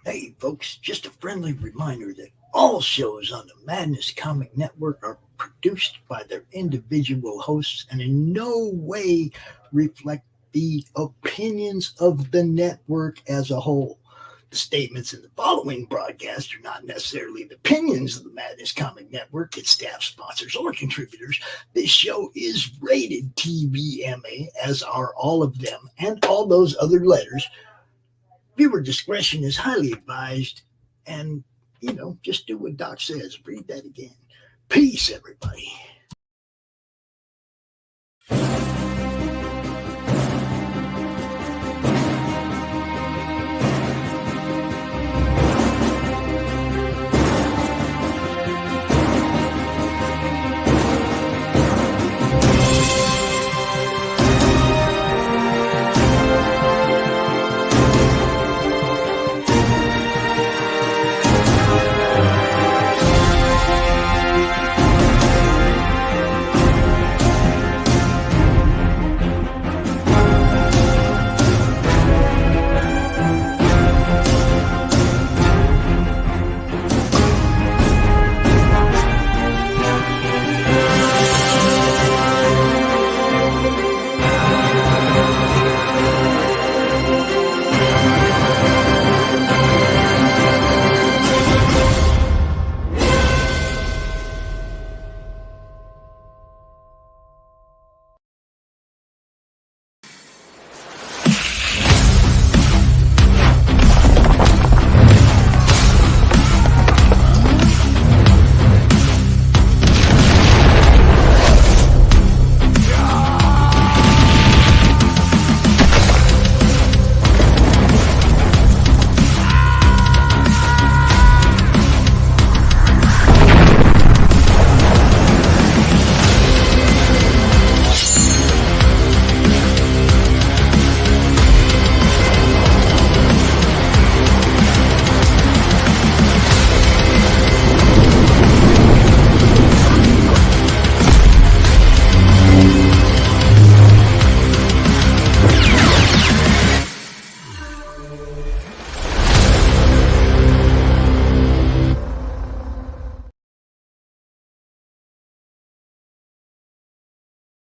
Hey, folks, just a friendly reminder that all shows on the Madness Comic Network are produced by their individual hosts and in no way reflect the opinions of the network as a whole. The statements in the following broadcast are not necessarily the opinions of the Madness Comic Network, its staff, sponsors, or contributors. This show is rated TVMA, as are all of them and all those other letters. Viewer discretion is highly advised, and, just do what Doc says. Read that again. Peace, everybody.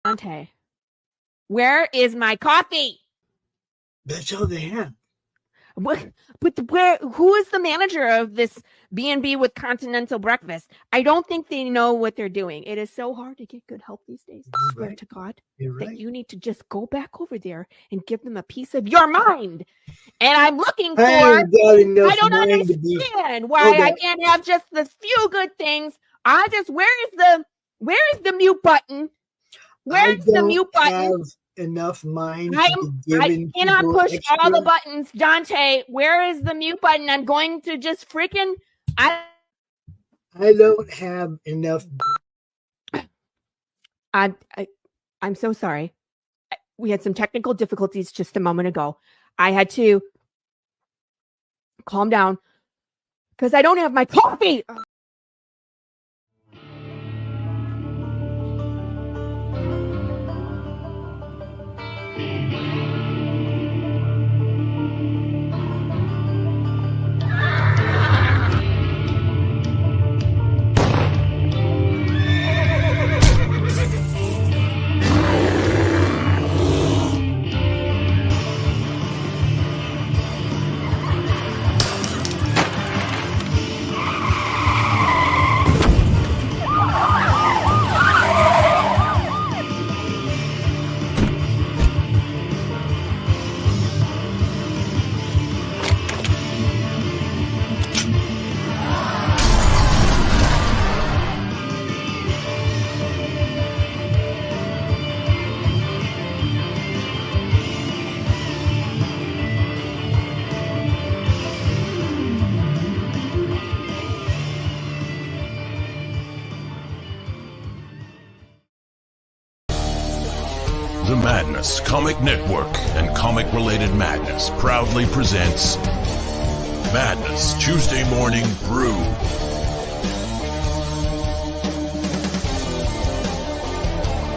Dante, where is my coffee? That's all they have. But who is the manager of this B&B with continental breakfast? I don't think they know what they're doing. It is so hard to get good help these days. I swear to God that you need to just go back over there and give them a piece of your mind. And I'm looking for, I don't understand why I can't have just the few good things. Where is the mute button? Where's the mute button? Enough mind. I cannot push all the buttons, Dante. Where is the mute button? I'm going to just freaking. I don't have enough. I'm so sorry. We had some technical difficulties just a moment ago. I had to calm down because I don't have my coffee. The Madness Comic Network and comic-related madness proudly presents Madness Tuesday Morning Brew.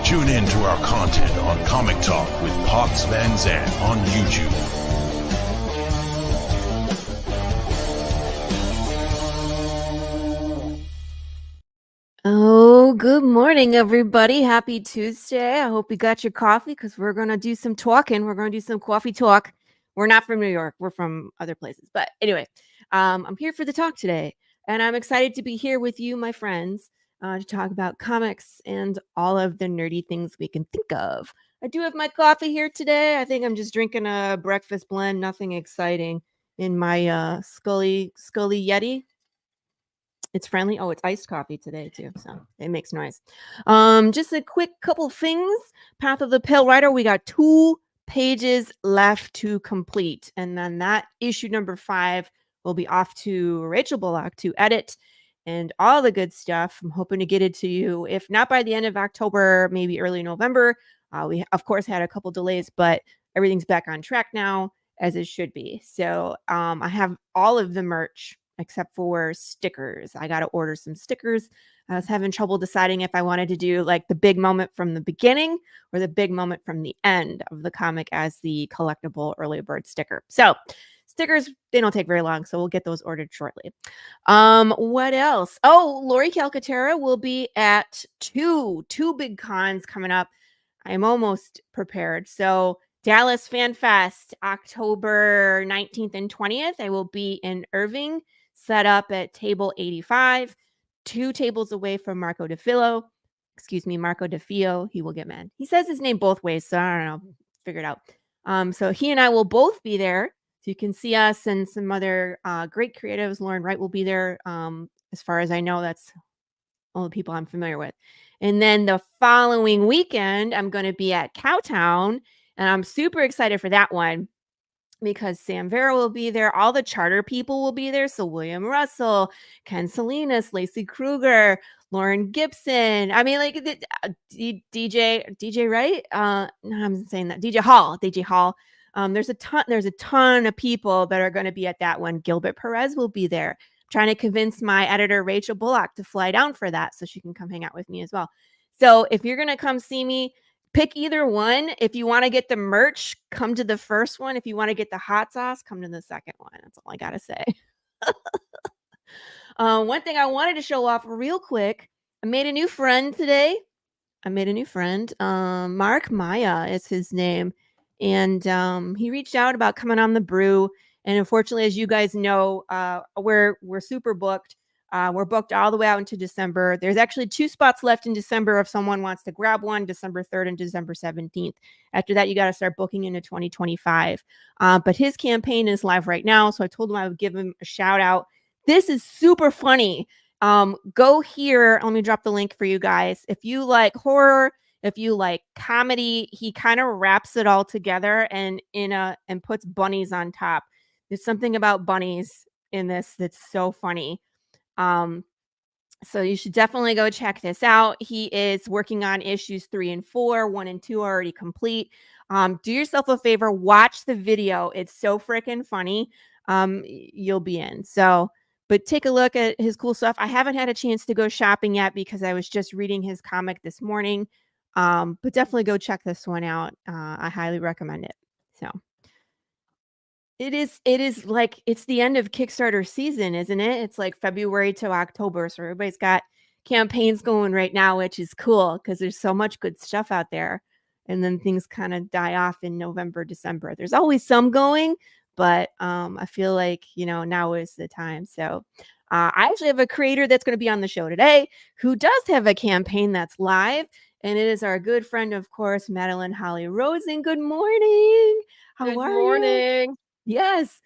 Tune in to our content on Comic Talk with Pops Van Zandt on YouTube. good morning, everybody. Happy Tuesday. I hope you got your coffee because we're going to do some talking. We're going to do some coffee talk. We're not from New York. We're from other places. But anyway, I'm here for the talk today. And I'm excited to be here with you, my friends, to talk about comics and all of the nerdy things we can think of. I do have my coffee here today. I think I'm just drinking a breakfast blend, nothing exciting in my Scully Yeti. It's friendly. Oh, it's iced coffee today too, so it makes noise. Just a quick couple things. Path of the Pale Rider. We got 2 pages left to complete, and then that issue number 5 will be off to Rachel Bullock to edit and all the good stuff. I'm hoping to get it to you, if not by the end of October, maybe early November. We of course had a couple delays, but everything's back on track now, as it should be. So I have all of the merch except for stickers. I got to order some stickers. I was having trouble deciding if I wanted to do like the big moment from the beginning or the big moment from the end of the comic as the collectible early bird sticker. So stickers, they don't take very long, so we'll get those ordered shortly. What else? Oh, Lori Calcaterra will be at two big cons coming up. I'm almost prepared. So Dallas Fan Fest, October 19th and 20th. I will be in Irving, set up at table 85, 2 tables away from Marco DeFio. He will get mad. He says his name both ways, so I don't know. Figure it out. So he and I will both be there. So you can see us and some other great creatives. Lauren Wright will be there. As far as I know, that's all the people I'm familiar with. And then the following weekend, I'm going to be at Cowtown, and I'm super excited for that one because Sam Vera will be there. All the charter people will be there. So William Russell, Ken Salinas, Lacey Kruger, Lauren Gibson. I mean, like DJ, right? No, I'm saying that DJ Hall. There's a ton of people that are going to be at that one. Gilbert Perez will be there. I'm trying to convince my editor, Rachel Bullock, to fly down for that so she can come hang out with me as well. So if you're going to come see me, pick either one. If you want to get the merch, come to the first one. If you want to get the hot sauce, come to the second one. That's all I got to say. One thing I wanted to show off real quick. I made a new friend today. Mark Maya is his name. And he reached out about coming on the Brew. And unfortunately, as you guys know, we're super booked. We're booked all the way out into December. There's actually 2 spots left in December if someone wants to grab one, December 3rd and December 17th. After that, you got to start booking into 2025. But his campaign is live right now. So I told him I would give him a shout out. This is super funny. Go here. Let me drop the link for you guys. If you like horror, if you like comedy, he kind of wraps it all together and puts bunnies on top. There's something about bunnies in this that's so funny. So you should definitely go check this out. He is working on issues 3 and 4. 1 and 2 are already complete. Do yourself a favor, watch the video. It's so freaking funny. You'll be in. So, but take a look at his cool stuff. I haven't had a chance to go shopping yet because I was just reading his comic this morning. But definitely go check this one out. I highly recommend it. So it is like it's the end of Kickstarter season, isn't it? It's like February to October. So everybody's got campaigns going right now, which is cool because there's so much good stuff out there. And then things kind of die off in November, December. There's always some going, but I feel like, now is the time. So I actually have a creator that's going to be on the show today who does have a campaign that's live. And it is our good friend, of course, Madeleine Holly-Rosing. Good morning. How are you? Good morning. Yes.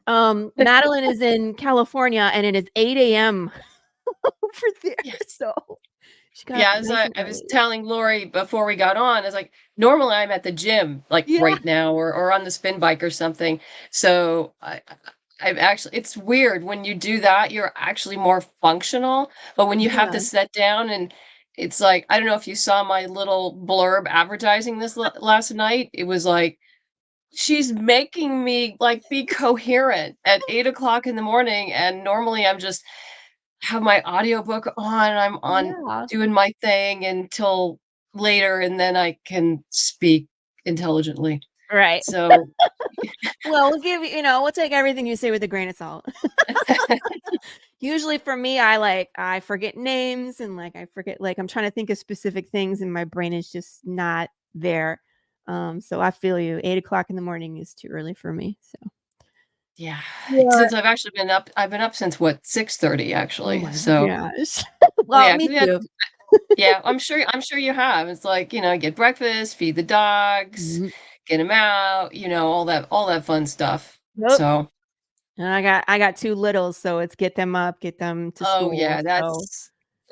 Madeleine is in California and it is 8 a.m. over there. Yes. So she got Yeah, nice I was telling Lori before we got on, I was like, normally I'm at the gym, like right now, or on the spin bike or something. So I've actually, it's weird when you do that, you're actually more functional. But when you have to sit down and it's like, I don't know if you saw my little blurb advertising this last night. It was like, she's making me like be coherent at 8 o'clock in the morning. And normally I'm just have my audiobook on, I'm on doing my thing until later, and then I can speak intelligently. Right. So well, we'll give you, we'll take everything you say with a grain of salt. Usually for me, I forget names and I forget I'm trying to think of specific things and my brain is just not there. So I feel you. 8 o'clock in the morning is too early for me. So Yeah. yeah. Since I've been up since what, 6:30 Oh actually. my So, gosh. oh Well, yeah, me 'cause we had, too. yeah, I'm sure you have. It's like, get breakfast, feed the dogs, Mhm. get them out, all that fun stuff. Yep. So, And I got two littles, so it's get them up, get them to oh school. yeah, So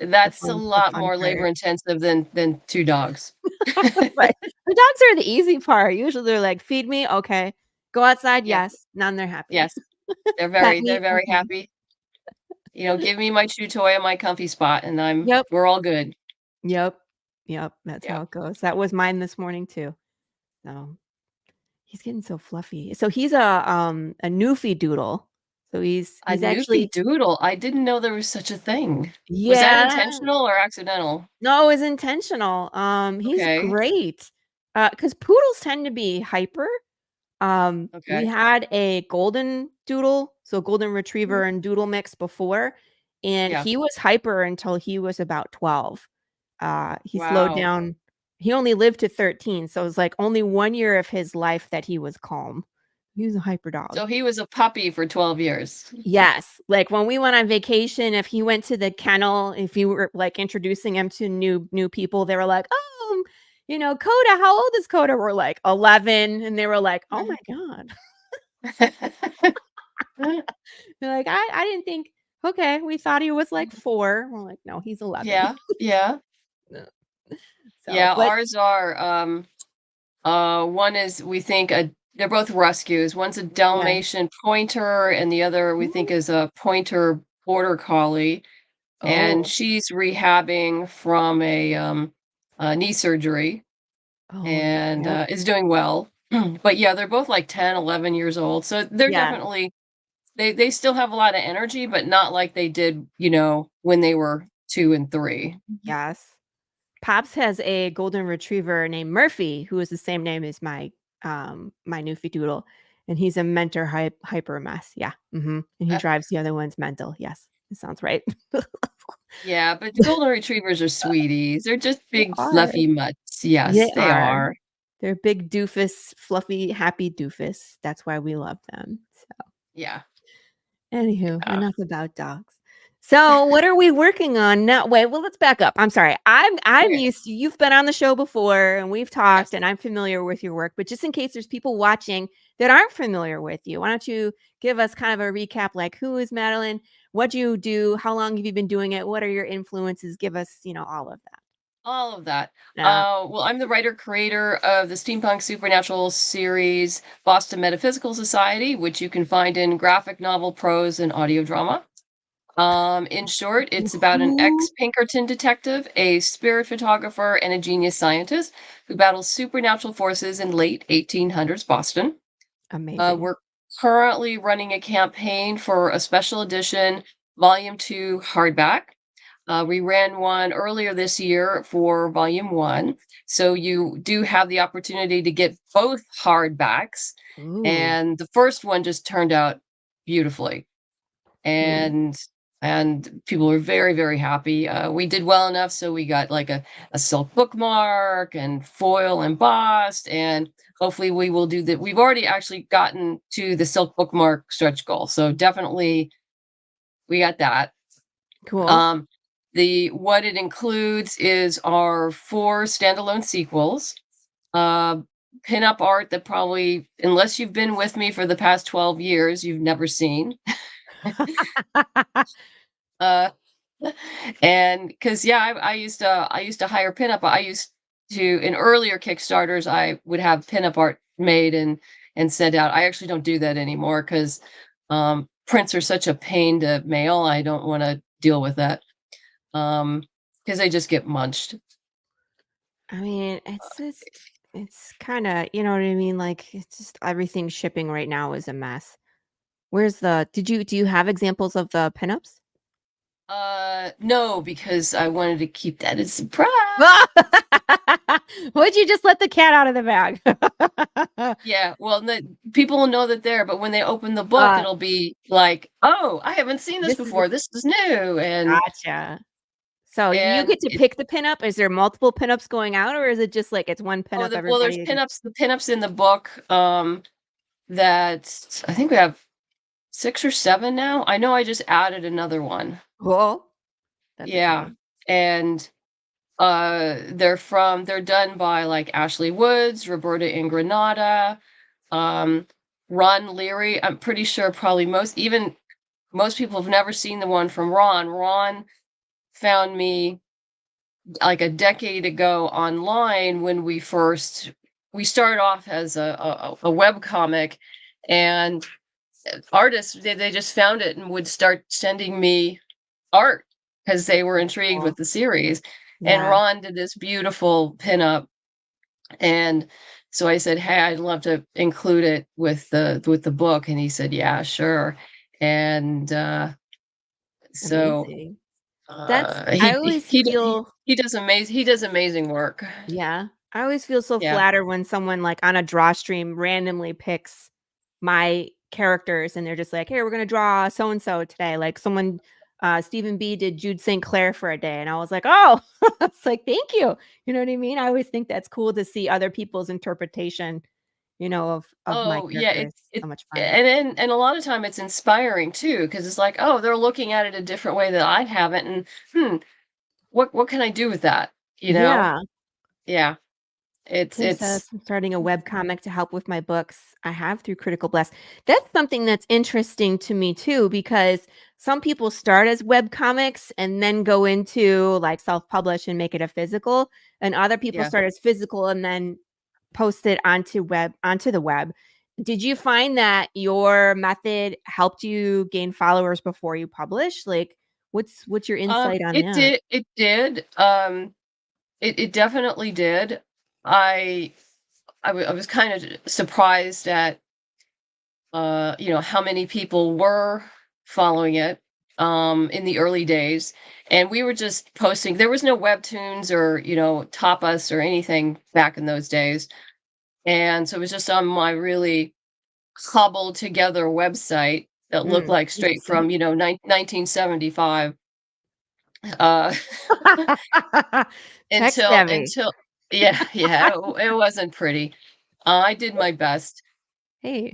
that's a the lot fun more labor part. intensive than two dogs. Right. The dogs are the easy part. Usually they're like, feed me, okay. Go outside, Yeah. yes. None they're happy. Yes. They're Pet they're me, very okay. happy. Give me my chew toy and my comfy spot and Yep. we're all good. Yep. Yep. That's Yeah. how it goes. That was mine this morning too. So he's getting so fluffy. So he's a Newfie Doodle. So A he's Newfie actually Doodle. I didn't know there was such a thing. Was that yeah. intentional or accidental? No, it was intentional. He's Okay. great. Because poodles tend to be hyper. We Okay. had a golden doodle, so golden Mhm. retriever and doodle mix before, and Yeah. he was hyper until he was about 12. He slowed Wow. down. He only lived to 13, so it was only 1 year of his life that he was calm. He was a hyper dog. So he was a puppy for 12 years. Yes, when we went on vacation, if he went to the kennel, if you were introducing him to new people, they were like, "Oh, Coda, how old is Coda?" We're like 11, and they were like, "Oh my god." They're like, I didn't think okay, we thought he was 4. We're like, "No, he's 11." Yeah. Yeah. No. So, Yeah. but Ours are one is we think they're both rescues. One's a yeah. Dalmatian pointer and the other we think Ooh. is a pointer border collie. And Oh. she's rehabbing from a knee surgery Oh, and yep. is doing well. But yeah, they're both like 10, 11 years old. So they're Yeah. definitely they still have a lot of energy, but not like they did, when they were 2 and 3. Yes. Pops has a golden retriever named Murphy, who is the same name as my Newfie Doodle, and he's a mentor hyper mess. Yeah. And he Uh, drives the other ones mental. Yes. It sounds right. yeah, but the golden retrievers are sweeties. They're just They big are. fluffy mutts. They Yes, they are. are. They're big doofus, fluffy, happy doofus. That's why we love them. So, Yeah. anywho, Yeah. enough about dogs. So, what are we working on now? Wait, well, let's back up. I'm sorry. I'm Okay. used to you've been on the show before and we've talked Yes. and I'm familiar with your work, but just in case there's people watching that aren't familiar with you, why don't you give us kind of a recap who is Madeleine? What do you do? How long have you been doing it? What are your influences? Give us, all of that. All of that. Yeah. Well, I'm the writer creator of the steampunk supernatural series Boston Metaphysical Society, which you can find in graphic novel, prose, and audio drama. In short, it's about an Woohoo. ex-Pinkerton detective, a spirit photographer, and a genius scientist who battles supernatural forces in late 1800s Boston. Amazing. We're currently running a campaign for a special edition Volume 2 hardback. We ran one earlier this year for Volume 1. So you do have the opportunity to get both hardbacks. Ooh. And the first one just turned out beautifully. Ooh. And people were very, very happy. We did well enough, so we got like a silk bookmark and foil embossed, and hopefully we will do that. We've already actually gotten to the silk bookmark stretch goal, so definitely we got that. Cool. Um, the what it includes is our 4 standalone sequels, uh, pinup art that probably, unless you've been with me for the past 12 years, you've never seen. Uh, and because yeah, I used to hire pinup. I used to in earlier Kickstarters, I would have pinup art made and sent out. I actually don't do that anymore because prints are such a pain to mail. I don't want to deal with that because they just get munched. I mean, it's kind of, you know what I mean? It's just everything shipping right now is a mess. Where's the do you have examples of the pinups? No, because I wanted to keep that as a surprise. Would you just let the cat out of the bag? Yeah, well, people will know that there, but when they open the book, it'll be like, oh, I haven't seen this this is before. This is new, and gotcha. So you and get to pick the pinup. Is there multiple pinups going out, or is it just like it's one pinup? well, there's Everybody. pinups. The pinups in the book, that I think we have 6 or 7 now. I know I just added another one. Cool. That's Yeah, exciting. and they're done by like Ashley Woods, Roberta Ingranata, Ron Leary. I'm pretty sure probably most people have never seen the one from Ron. Ron found me like a decade ago online when we started off as a web comic, and artists they just found it and would start sending me art because they were intrigued with the series. And Yeah. Ron did this beautiful pinup, and so I said, "Hey, I'd love to include it with the book," and he said, "Yeah, sure." And so Amazing. That's I he always he feel he does amazing work. yeah. I always feel so Yeah. flattered when someone like on a draw stream randomly picks my characters and they're just like, "Hey, we're gonna draw so and so today." Like someone, Stephen B did Jude St. Clair for a day, and I was like, "Oh," it's like, "Thank you." You know what I mean? I always think that's cool to see other people's interpretation, of my Oh, yeah, characters. So much fun. and a lot of time it's inspiring too, because it's like, oh, they're looking at it a different way that I haven't, and what can I do with that? You know? Yeah. Yeah, Tim says it's I'm starting a web comic to help with my books I have through Critical Blast. That's something that's interesting to me too, because some people start as web comics and then go into like self-publish and make it a physical, and other people yeah. start as physical and then post it onto the web. Did you find that your method helped you gain followers before you publish? Like, what's your insight on It that? did, it definitely did. I I was kind of surprised at how many people were following it in the early days, and we were just posting. There was no webtoons or Tapas or anything back in those days, and so it was just on my really cobbled together website that looked like straight Interesting. from 1975. uh Tech until savvy. yeah, it wasn't pretty. I did my best, Hey.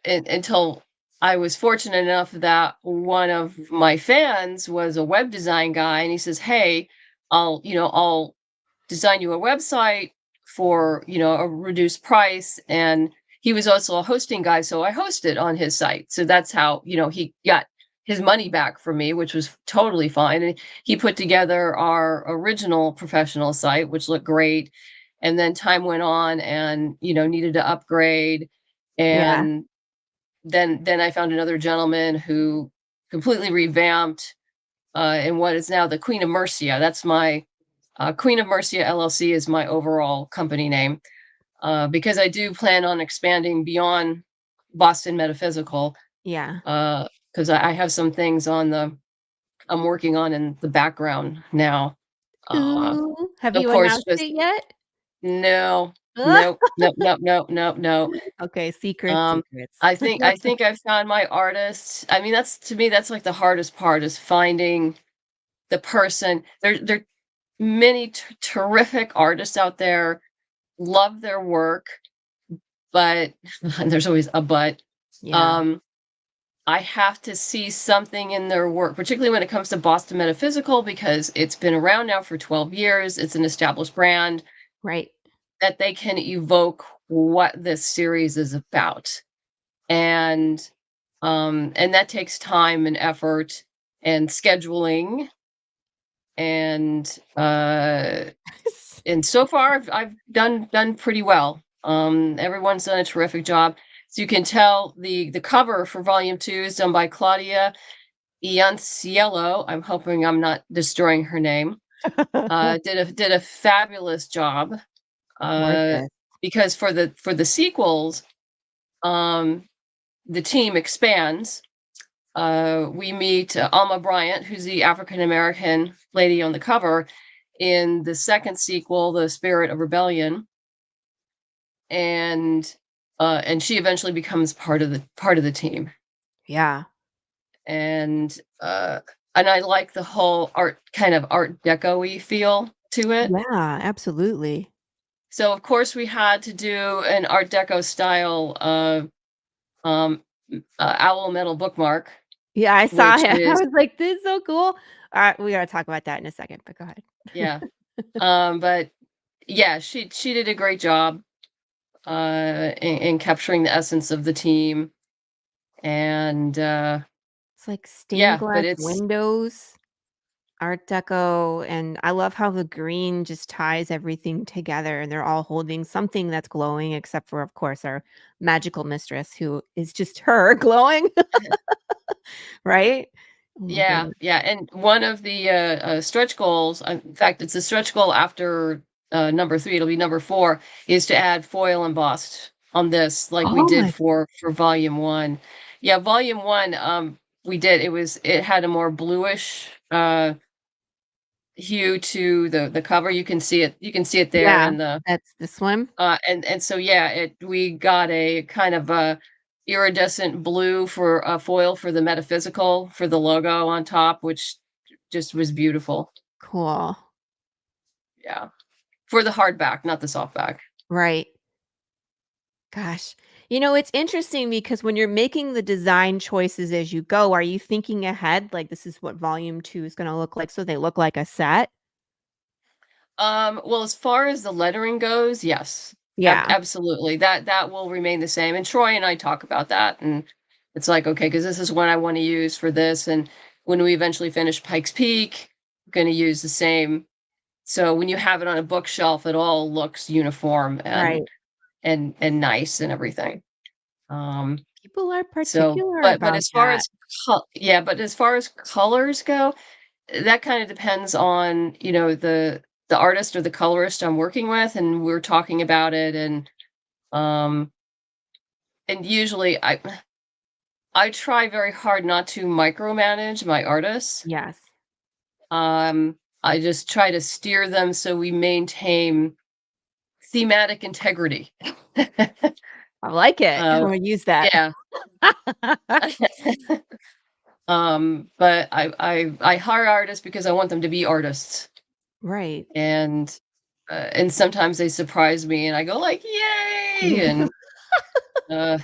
until I was fortunate enough that one of my fans was a web design guy, and he says, "Hey, I'll design you a website for, a reduced price." And he was also a hosting guy, so I hosted on his site. So that's how, he got his money back from me, which was totally fine. And he put together our original professional site, which looked great. And then time went on and, needed to upgrade. Yeah. And then I found another gentleman who completely revamped, in what is now the Queen of Mercia. That's my Queen of Mercia LLC is my overall company name, because I do plan on expanding beyond Boston Metaphysical, Yeah. because I have some things I'm working on in the background now. Uh, Ooh, have of you course, announced just it yet? no, nope, nope, nope, nope, nope, nope. Okay, secrets, Um, secrets. I think I found my artist. I mean, that's to me, that's like the hardest part is finding the person. There many terrific artists out there, love their work, but and there's always a but. Yeah, Um, I have to see something in their work, particularly when it comes to Boston Metaphysical, because it's been around now for 12 years. It's an established brand right. that they can evoke what this series is about. And that takes time and effort and scheduling, and so far I've done pretty well. Everyone's done a terrific job. So you can tell the cover for volume 2 is done by Claudia Ianciello. I'm hoping I'm not destroying her name. Did a fabulous job. Uh, Gorgeous. because for the sequels, the team expands. we meet Alma Bryant, who's the African-American lady on the cover in the second sequel, The Spirit of Rebellion. And she eventually becomes part of the team. Yeah. And I like the whole kind of art deco-y feel to it. Yeah, absolutely. So of course we had to do an art deco style owl metal bookmark. Yeah, I saw Which him. I is was like, this is so cool. We gotta talk about that in a second, but go ahead. yeah. But yeah, she did a great job in capturing the essence of the team. And It's like stained yeah, glass but it's windows, Art Deco, and I love how the green just ties everything together, and they're all holding something that's glowing, except for, of course, our magical mistress, who is just her glowing, right? Oh my yeah, goodness. yeah. And one of the stretch goals, in fact, it's a stretch goal after number 3, it'll be number 4, is to add foil embossed on this, like we Oh did my, for volume 1. Yeah, volume 1, we did. It had a more bluish hue to the cover. You can see it. You can see it there yeah, in the that's the swim. and so yeah, we got a kind of a iridescent blue for a foil for the metaphysical for the logo on top, which just was beautiful. Cool. Yeah, for the hardback, not the softback. Right. Gosh. It's interesting because when you're making the design choices as you go, are you thinking ahead? Like, this is what volume 2 is going to look like, so they look like a set? Well, as far as the lettering goes, yes, Yeah. absolutely. That will remain the same. And Troy and I talk about that, and it's like, okay, because this is what I want to use for this, and when we eventually finish Pikes Peak, we're going to use the same. So when you have it on a bookshelf, it all looks uniform Right. and nice and everything. People are So, particular but about as far that. as yeah, but as far as colors go, that kind of depends on, the artist or the colorist I'm working with, and we're talking about it. Um and usually I try very hard not to micromanage my artists. Yes. I just try to steer them so we maintain thematic integrity. I like it. I'm uh gonna use that. yeah. But I hire artists because I want them to be artists. Right. And sometimes they surprise me and I go like, "Yay!" And uh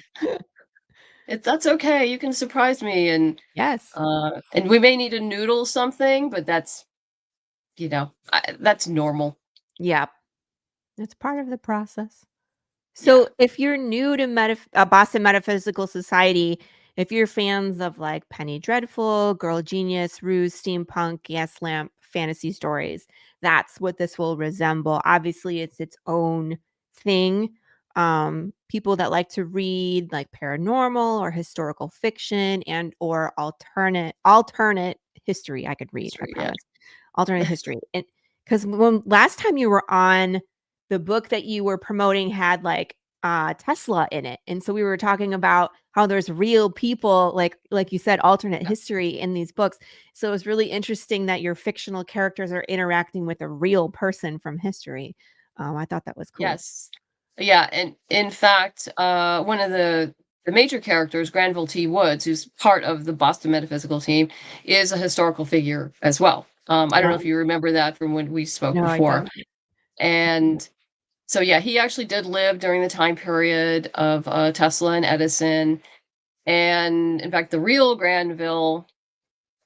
that's okay. You can surprise me. Yes. And we may need to noodle something, but that's, that's normal. Yeah. It's part of the process. Yeah. So, if you're new to Boston Metaphysical Society, if you're fans of like Penny Dreadful, Girl Genius, Ruse, Steampunk, Gas Lamp, fantasy stories, that's what this will resemble. Obviously, it's its own thing. People that like to read like paranormal or historical fiction and or alternate history, I could read, I Sure, yeah. promise. Alternate history. And because when last time you were on, the book that you were promoting had like Tesla in it. And so we were talking about how there's real people, like you said, alternate history in these books. So it was really interesting that your fictional characters are interacting with a real person from history. I thought that was cool. Yes. Yeah, and in fact, one of the major characters, Granville T. Woods, who's part of the Boston Metaphysical team, is a historical figure as well. I don't know if Oh, you remember that from when we spoke no, I before. don't. And so, yeah, he actually did live during the time period of Tesla and Edison. And in fact, the real Granville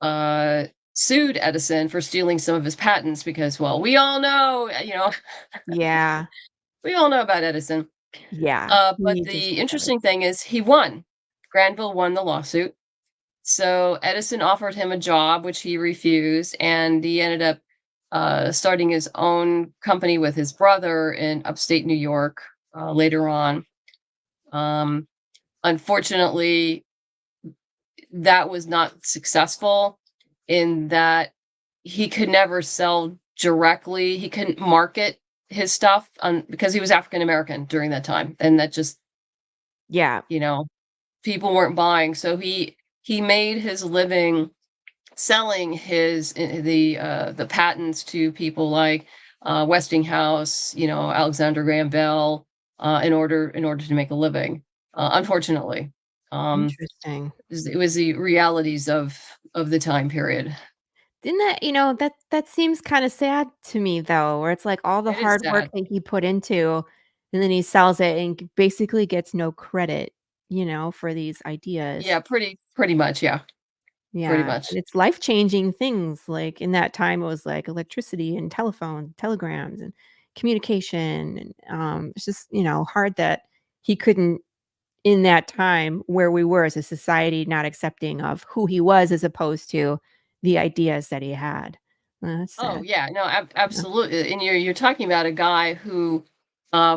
uh, sued Edison for stealing some of his patents because, well, we all know, Yeah. we all know about Edison. Yeah. But He just the does. interesting thing is he won. Granville won the lawsuit. So Edison offered him a job, which he refused, and he ended up starting his own company with his brother in upstate New York later on. Um, Unfortunately, that was not successful in that he could never sell directly. He couldn't market his stuff because he was African American during that time, and that just Yeah. people weren't buying. So he made his living selling the patents to people like Westinghouse, Alexander Graham Bell, in order to make a living. Unfortunately, Interesting. it was the realities of the time period. Didn't that seems kind of sad to me though, where it's like all the It is hard work sad. that he put into, and then he sells it and basically gets no credit, for these ideas. Yeah, pretty much. Yeah, pretty Yeah, much. and it's life-changing things, like, in that time, it was, like, electricity and telephone, telegrams, and communication, and, it's just, hard that he couldn't in that time where we were as a society not accepting of who he was as opposed to the ideas that he had. That's Oh sad. yeah, no, Yeah. absolutely. And you're talking about a guy who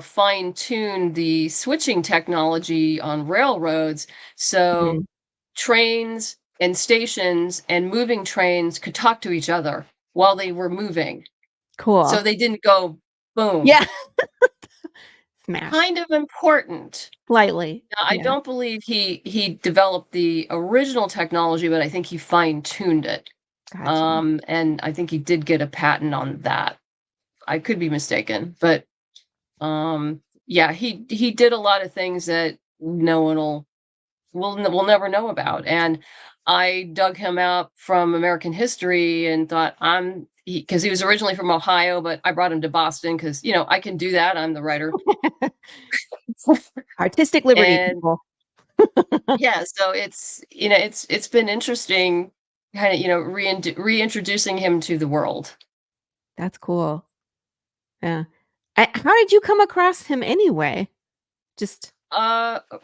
fine-tuned the switching technology on railroads, so Mhm. trains and stations and moving trains could talk to each other while they were moving. So Cool. they didn't go boom. Yeah. Smash. Kind of important. Slightly. Now, I Yeah. don't believe he developed the original technology, but I think he fine-tuned it. Gotcha. And I think he did get a patent on that. I could be mistaken, but yeah, he did a lot of things that no one will never know about. And I dug him out from American history and thought because he was originally from Ohio, but I brought him to Boston because I can do that. I'm the writer. Artistic liberty, And people. yeah, so it's been interesting, kind of reintroducing him to the world. That's cool. Yeah. How did you come across him anyway? Just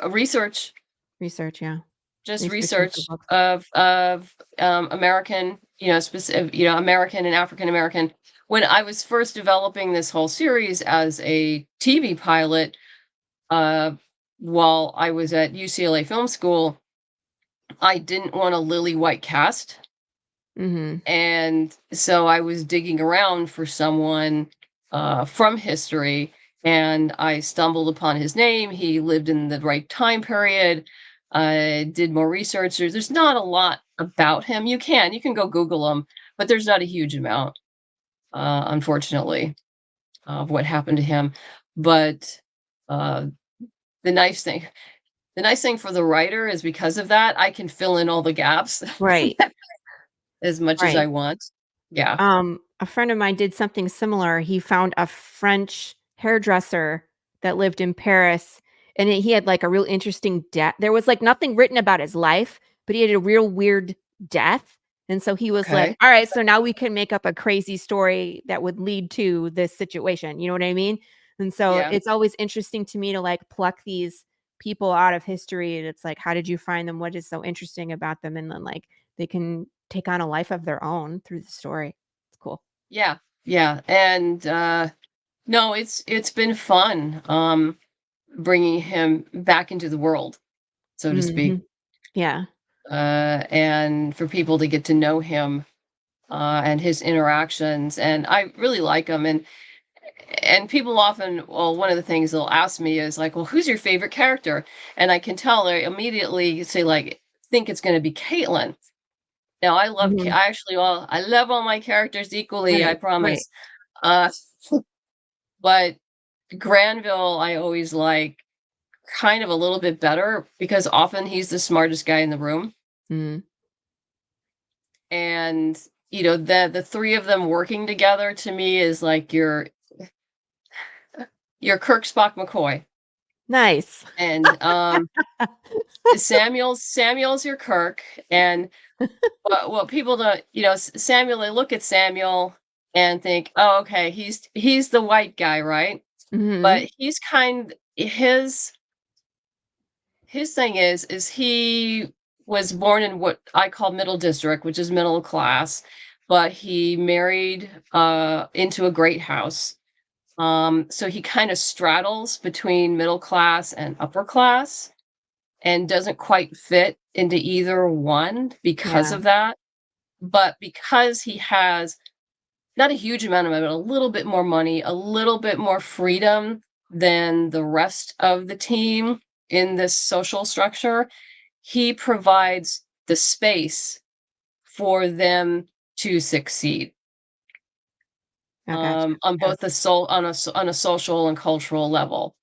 Research, research, yeah. just Researching for research books. of American, specific, American and African American. When I was first developing this whole series as a TV pilot, uh, while I was at UCLA Film School, I didn't want a lily white cast, Mhm. and so I was digging around for someone from history, and I stumbled upon his name. He lived in the right time period. I did more research. There's not a lot about him. You can go Google him, but there's not a huge amount, unfortunately, of what happened to him. But uh, the nice thing, the nice thing for the writer is because of that, I can fill in all the gaps Right, as much as I right. want. Yeah. A friend of mine did something similar. He found a French hairdresser that lived in Paris, and he had, like, a real interesting death. There was, like, nothing written about his life, but he had a real weird death, and so he was like, Okay. "Alright, so now we can make up a crazy story that would lead to this situation," you know what I mean? And so Yeah. it's always interesting to me to, like, pluck these people out of history, and it's like, how did you find them? What is so interesting about them? And then, like, they can take on a life of their own through the story. It's cool. Yeah. Yeah. And no, it's been fun bringing him back into the world, so to speak. Mhm. Yeah. And for people to get to know him and his interactions, and I really like him. And people often, well, one of the things they'll ask me is like, well, who's your favorite character? And I can tell they immediately say like, think it's going to be Caitlin. Now Mhm. I love all my characters equally, I Right, right. promise. Uh, but Granville, I always like kind of a little bit better because often he's the smartest guy in the room. Mhm. And the three of them working together to me is like your Kirk, Spock, McCoy. Nice. And Samuel's your Kirk. And what people don't, Samuel, they look at Samuel and think, oh, okay, he's the white guy, right? Mhm. But he's his thing is he was born in what I call middle district, which is middle class, but he married into a great house. So he kind of straddles between middle class and upper class and doesn't quite fit into either one because Yeah. of that. But because he has not a huge amount of money, but a little bit more money, a little bit more freedom than the rest of the team in this social structure, he provides the space for them to succeed. Oh, gotcha. On both on a social and cultural level,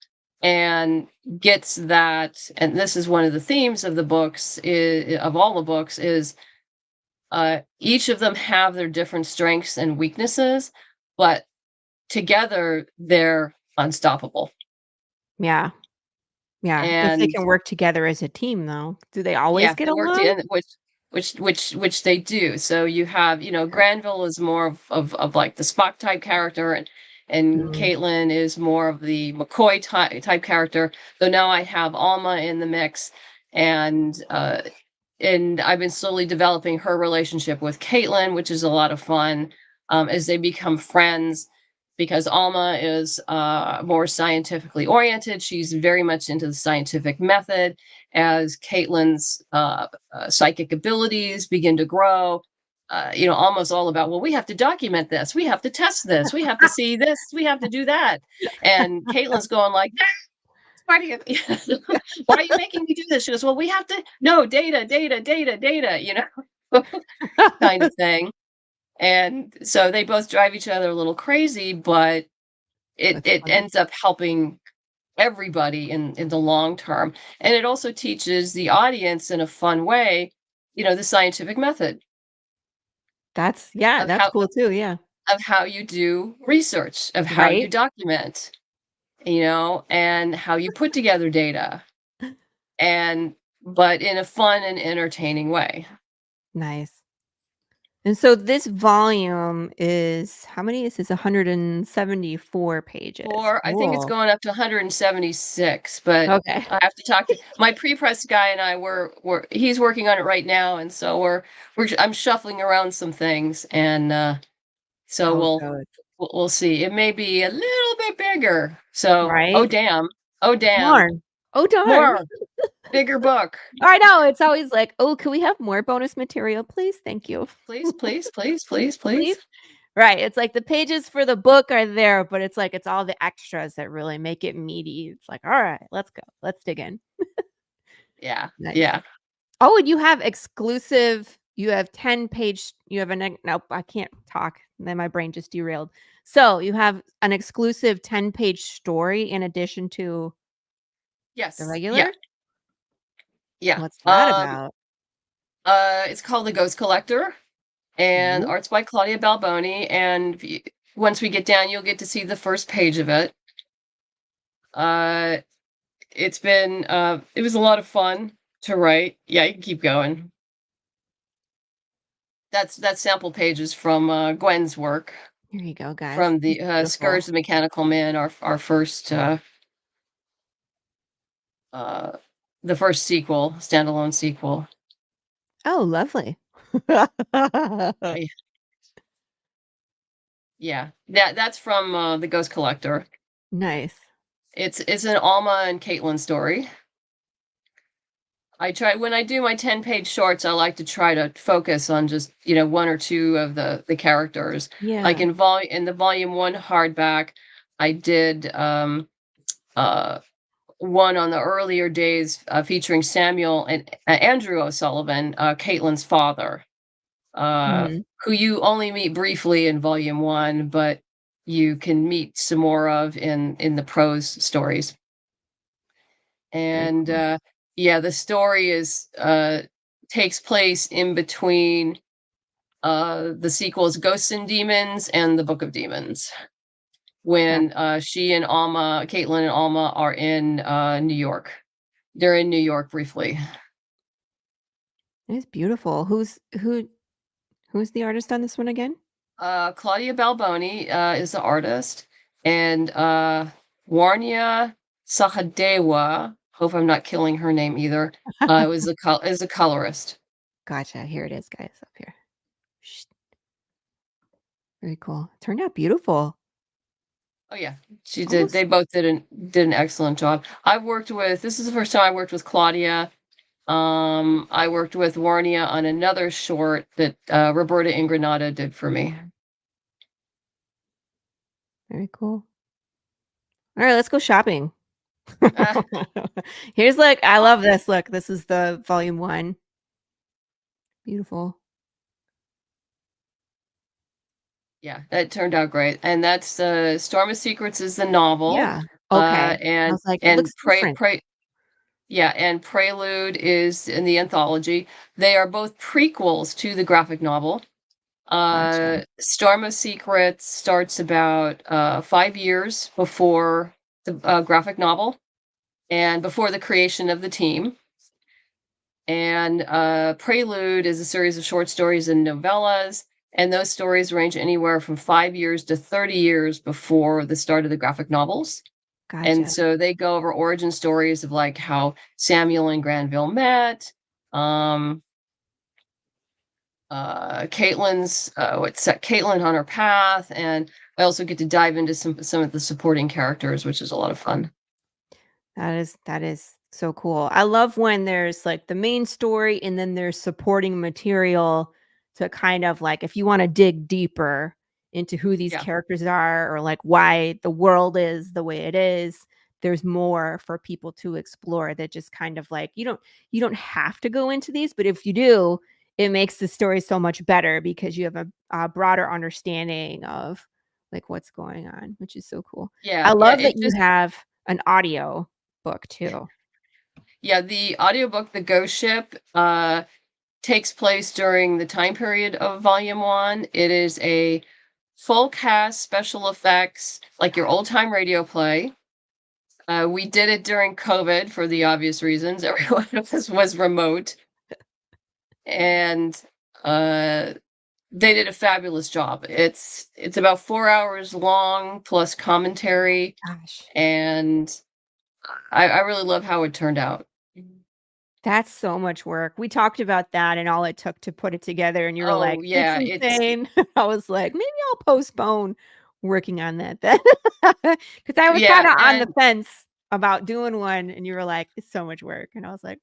and gets that. And this is one of the themes of the books, of all the books, is each of them have their different strengths and weaknesses, but together they're unstoppable. Yeah. Yeah. If they And can work together as a team, though, do they always yeah, get they work along? which they do. So you have, Granville is more of like the Spock type character, and Mm. Caitlin is more of the McCoy type character. Though now I have Alma in the mix, and I've been slowly developing her relationship with Caitlin, which is a lot of fun, as they become friends. Because Alma is more scientifically oriented. She's very much into the scientific method, as Caitlin's psychic abilities begin to grow. Almost all about, well, we have to document this, we have to test this, we have to see this, we have to do that. And Caitlin's going like, why do you, why are you making me do this? She goes, well, we have to, no, data, data, data, data, kind of thing. And so they both drive each other a little crazy, but it That's funny. ends up helping everybody in the long term. And it also teaches the audience in a fun way, the scientific method That's of that's cool too. Yeah. how you do research, of how you Right? document, and how you put together data, and but in a fun and entertaining way. Nice. And so this volume is how many is this? 174 pages. Or I think it's Cool. going up to 176, but Okay. I have to talk to my pre-press guy, and I were he's working on it right now, and so I'm shuffling around some things, and so Oh, we'll good. we'll see. It may be a little bit bigger. So, oh Right? damn. Oh damn. Darn. Oh, darn. More bigger book. I know. It's always like, oh, can we have more bonus material, please? Thank you. Please, please, please, please, Please. please. Right. It's like the pages for the book are there, but it's like it's all the extras that really make it meaty. It's like, all right, let's go. Let's dig in. Yeah. Nice. Yeah. Oh, and you have exclusive, you have 10-page, you have nope, I can't talk. Then my brain just derailed. So you have an exclusive 10-page story in addition to the Yes. Yeah. regular? Yeah. What's that about? It's called The Ghost Collector, and Ooh. art's by Claudia Balboni. And once we get down, you'll get to see the first page of it. It's been it was a lot of fun to write. Yeah, you can keep going. That's sample pages from Gwen's work, Here you go, guys. from It's the beautiful. Scourge the Mechanical Man, our first the first sequel, standalone sequel. Oh, lovely. Yeah, that's from The Ghost Collector. Nice. It's an Alma and Caitlin story. I try, when I do my 10-page shorts, I like to try to focus on just, one or two of the characters. Like Yeah. in the volume 1 hardback, I did one on the earlier days, featuring Samuel and Andrew O'Sullivan, Caitlin's father, Mhm. who you only meet briefly in volume 1, but you can meet some more of in the prose stories. Very And cool. yeah, the story is takes place in between the sequels Ghosts and Demons and the Book of Demons, when she and Alma, Caitlin and Alma, are in New York. They're in New York briefly. It's beautiful. Who's the artist on this one again? Claudia Balboni is the artist, and Warnia Sahadewa, hope I'm not killing her name either, is a colorist. Gotcha. Here it is, guys, up here. Shh. Very cool. Turned out beautiful. Oh yeah, she did. Almost They both did an excellent job. This is the first time I worked with Claudia. I worked with Warnia on another short that Roberta Ingranata did for me. very cool. All right, let's go shopping. Uh, Here's I love this. Look, this is the volume 1. Beautiful. Yeah, that turned out great. And that's Storm of Secrets is the novel. Yeah. Okay. I And was like, it looks different. yeah, and Prelude is in the anthology. They are both prequels to the graphic novel. Gotcha. Storm of Secrets starts about 5 years before the graphic novel and before the creation of the team. And Prelude is a series of short stories and novellas, and those stories range anywhere from 5 years to 30 years before the start of the graphic novels. And Gotcha. so they go over origin stories of like how Samuel and Granville met, Caitlyn's what set Caitlyn on her path, and I also get to dive into some of the supporting characters, which is a lot of fun. That is so cool. I love when there's like the main story and then there's supporting material to kind of like if you want to dig deeper into who these Yeah. characters are or like why the world is the way it is, there's more for people to explore that just kind of like you don't have to go into these, but if you do, it makes the story so much better because you have a broader understanding of like what's going on, which is so cool. I Yeah, yeah, love that it you just have an audio book too. yeah, the audiobook The Ghost Ship takes place during the time period of volume 1. It is a full cast special effects like your old time radio play. We did it during COVID for the obvious reasons. Everyone was remote, and uh, they did a fabulous job. It's about 4 hours long plus commentary, Gosh, and I really love how it turned out. that's so much work. We talked about that and all it took to put it together, and you were Oh like, "It's yeah, it's insane." I was like, "Maybe I'll postpone working on that then," because I was kind yeah, of on the and fence about doing one, and you were like, "It's so much work," and I was like,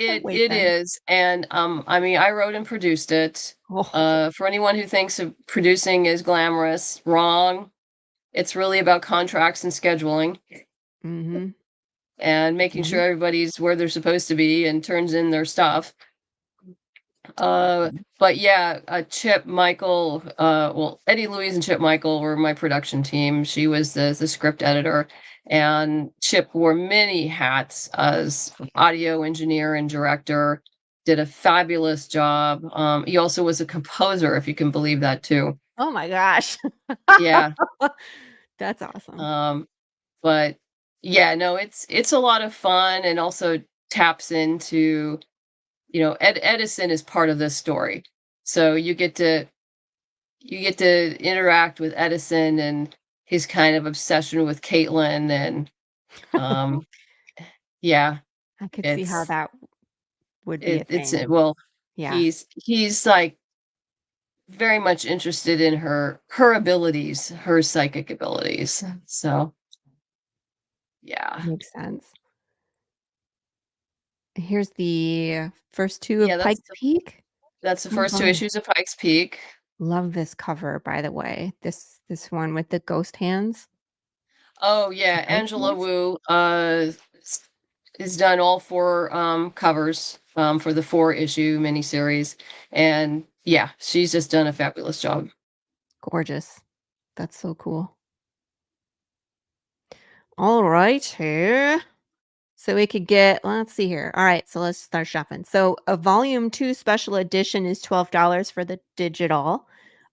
"I'll wait it then." is, and I mean, I wrote and produced it. Oh, For anyone who thinks of producing is glamorous, wrong. It's really about contracts and scheduling mm-hmm. and making Mm-hmm. sure everybody's where they're supposed to be and turns in their stuff. But yeah, Chip Michael, well, Eddie Louise and Chip Michael were my production team. She was the script editor, and Chip wore many hats as audio engineer and director. Did a fabulous job. He also was a composer, if you can believe that too. Oh my gosh, Yeah. that's awesome. But yeah, no, it's a lot of fun and also taps into, Edison is part of this story. So you get to interact with Edison and his kind of obsession with Caitlin and um yeah, I could see how it's that would be a it's thing. well, Yeah, he's like very much interested in her abilities, her psychic abilities. So, yeah. makes sense. Here's the first two Yeah, of Pike's Peak. that's the Oh first 2 my, issues of Pikes Peak. love this cover, by the way. This one with the ghost hands. Oh, The yeah, ghost Angela hands? Wu, has done all 4, covers, for the 4-issue miniseries, and, yeah, she's just done a fabulous job. Gorgeous. That's so cool. All right, here. So we could get, let's see here. All right, so let's start shopping. So a volume 2 special edition is $12 for the digital.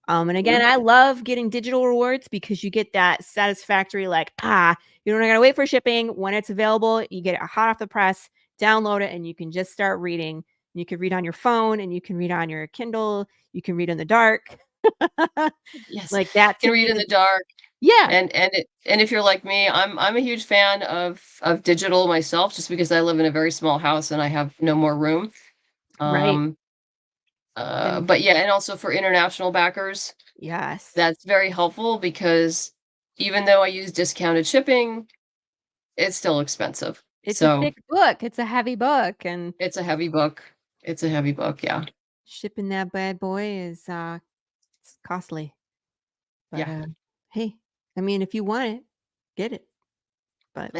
And again, Mhm. I love getting digital rewards because you get that satisfactory, like, you don't gotta wait for shipping. When it's available, you get it hot off the press, download it, and you can just start reading. You can read on your phone and you can read on your Kindle, you can read in the dark. Yes, Like that can to read me in is, the dark, yeah, and if you're like me, I'm a huge fan of digital myself just because I live in a very small house and I have no more room. right. Um, And but yeah, and also for international backers, yes. that's very helpful because even though I use discounted shipping, it's still expensive. It's a So thick book. It's a heavy book, and it's a heavy book. It's a heavy book, yeah. shipping that bad boy is it's costly. But Yeah. hey, I mean, if you want it, get it. But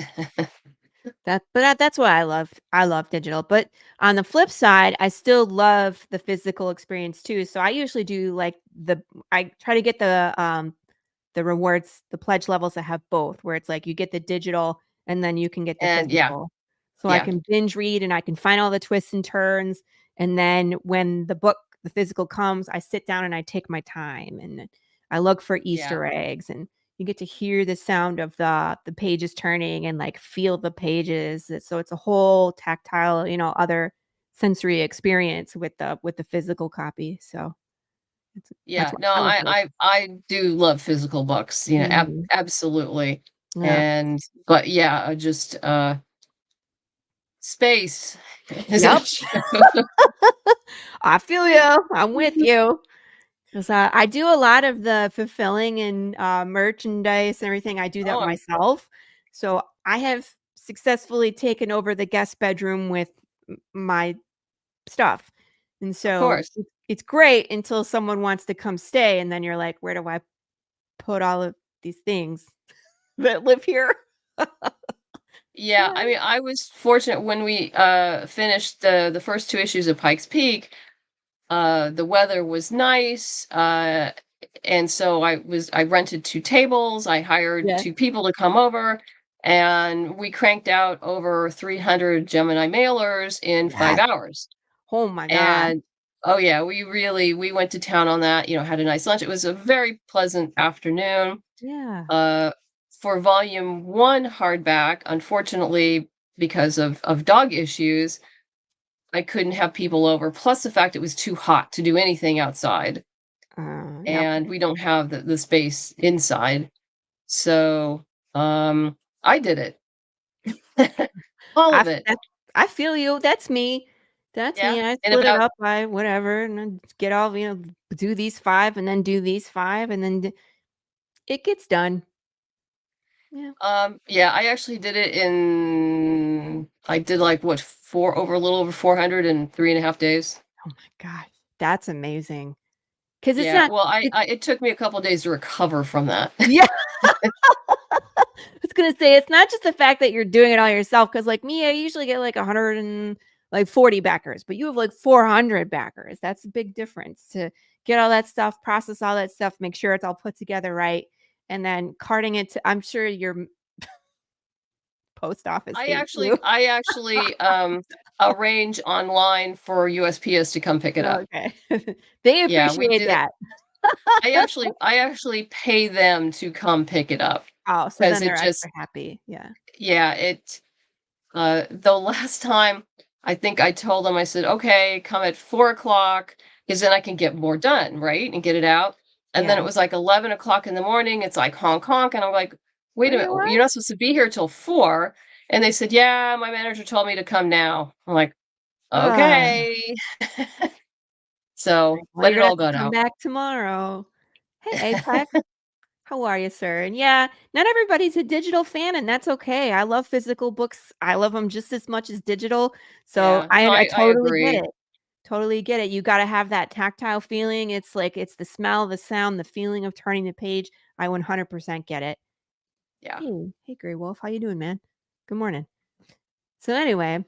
That's what I love. I love digital. But on the flip side, I still love the physical experience too. So I usually do like I try to get the rewards, the pledge levels that have both, where it's like you get the digital and then you can get the And yeah, physical. So I yeah, can binge read and I can find all the twists and turns. And then when the physical comes, I sit down and I take my time and I look for yeah, Easter eggs, and you get to hear the sound of the pages turning and like feel the pages. So it's a whole tactile, other sensory experience with the physical copy. So that's yeah. what No, I look like. I do love physical books, Mhm. absolutely. Yeah. And but yeah, just space is an Yep. issue. I feel you. I'm with you. 'Cause, I do a lot of the fulfilling and, merchandise and everything. I do that Oh, myself. So I have successfully taken over the guest bedroom with my stuff. And of so course. it's great until someone wants to come stay, and then you're like, "Where do I put all of these things that live here?" Yeah, I mean, I was fortunate when we finished the first two issues of Pike's Peak. The weather was nice, and so I rented two tables. I hired Yeah. two people to come over, and we cranked out over 300 Gemini mailers in Yes. 5 hours. Oh my god. And oh yeah, we went to town on that. Had a nice lunch. It was a very pleasant afternoon. Yeah. Uh, for volume one hardback, unfortunately, because of dog issues, I couldn't have people over. Plus the fact it was too hot to do anything outside, Yep. and we don't have the space inside. So I did it. All I of f it. that I feel you. That's me. That's Yeah. me. I And split it about up by whatever, and then get all, do these 5 and then do these 5, and then it gets done. Yeah. yeah, I actually did it in I did like what four over a little over 400 in 3.5 days. Oh my god. That's amazing. 'Cause it's Yeah, not well, it's it took me a couple days to recover from that. yeah. I was gonna say, it's not just the fact that you're doing it all yourself. Cause like me, I usually get like 140 backers, but you have like 400 backers. That's a big difference to get all that stuff, process all that stuff, make sure it's all put together right, and then carting it to I'm sure your post office hates you. I actually arrange online for USPS to come pick it up. Okay. They Yeah, we appreciate did it. that. I actually pay them to come pick it up Oh, so because then it they're just extra happy. Yeah. yeah, the last time I think I told them I said, "Okay, come at 4 o'clock because then I can get more done, right? And get it out." And then it Yeah. was like 11 o'clock in the morning. It's like honk honk, and I'm like, "Wait a Wait, minute, what? you're not supposed to be here till 4." And they said, "Yeah, my manager told me to come now." I'm like, Ugh. "Okay." So, Well, but you're it gonna have all to got come out. back tomorrow. Hey, Apex. How are you, sir? And yeah, not everybody's a digital fan, and that's okay. I love physical books. I love them just as much as digital. So Yeah, no, I I totally get agree. it. Totally get it. You got to have that tactile feeling. It's like it's the smell, the sound, the feeling of turning the page. I 100% get it. Yeah. Hey, Gray Wolf, how you doing, man? Good morning. So anyway,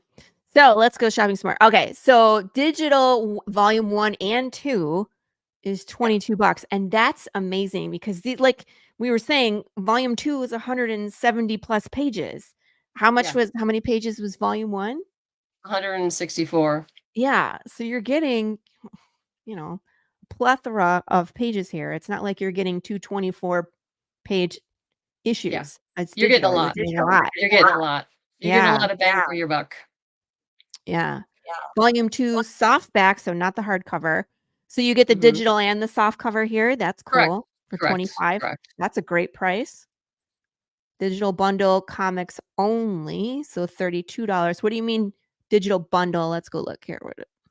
so let's go shopping smart. Okay, so digital volume 1 and 2 is Yeah. 22 bucks, and that's amazing because like we were saying, volume 2 is 170 plus pages. Yeah. How many pages was volume 1? 164. Yeah, so you're getting, a plethora of pages here. It's not like you're getting 2 24-page Yeah. issues. It's You're getting a digital. You're lot. getting a lot. You're getting a lot. You're getting a Yeah, lot of bang for your buck. yeah. Volume 2 softback, so not the hardcover. So you get the Mhm. digital and the soft cover here. That's Correct. cool for Correct. 25. Correct. That's a great price. Digital bundle comics only, so $32. What do you mean digital bundle? Let's go look here.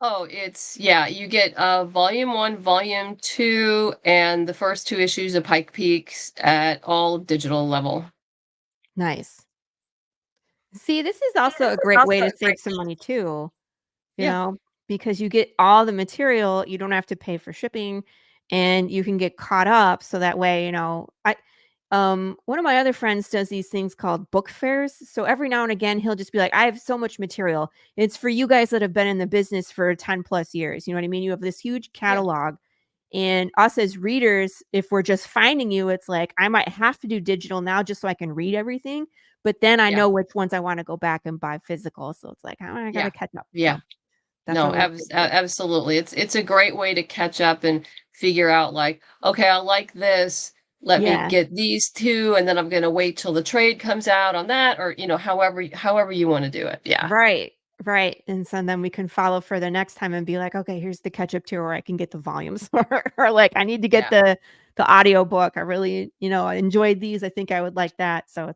Oh, yeah, you get volume one, volume two, and the first two issues of Pike Peaks at all digital level. Nice. See, this is also a great way to save some money too, you Yeah. know, because you get all the material, you don't have to pay for shipping, and you can get caught up so that way, One of my other friends does these things called book fairs. So every now and again, he'll just be like, I have so much material. It's for you guys that have been in the business for 10 plus years. You know what I mean? You have this huge catalog. And us as readers, if we're just finding you, it's like, I might have to do digital now just so I can read everything. But then I know which ones I want to go back and buy physical. So it's like, I got to catch up. Yeah. So that's No, always good too. absolutely. It's a great way to catch up and figure out like, okay, I like this. Let me Yeah. get these two, and then I'm going to wait till the trade comes out on that, or however you want to do it. Yeah. Right. Right. And so then we can follow for the next time and be like, okay, here's the catch up tour where I can get the volumes or like I need to get the audio book. I really, I enjoyed these. I think I would like that. So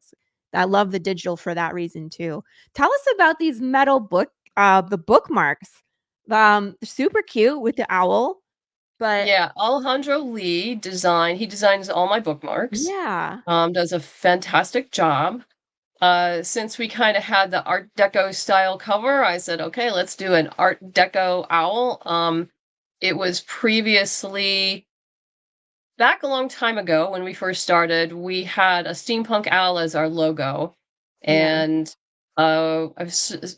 I love the digital for that reason too. Tell us about these metal the bookmarks. Super cute with the owl. But Yeah, Alejandro Lee he designs all my bookmarks. yeah. Does a fantastic job. Since we kind of had the Art Deco style cover, I said, okay, let's do an Art Deco owl. It was previously back a long time ago when we first started, we had a steampunk owl as our logo, Yeah. and I've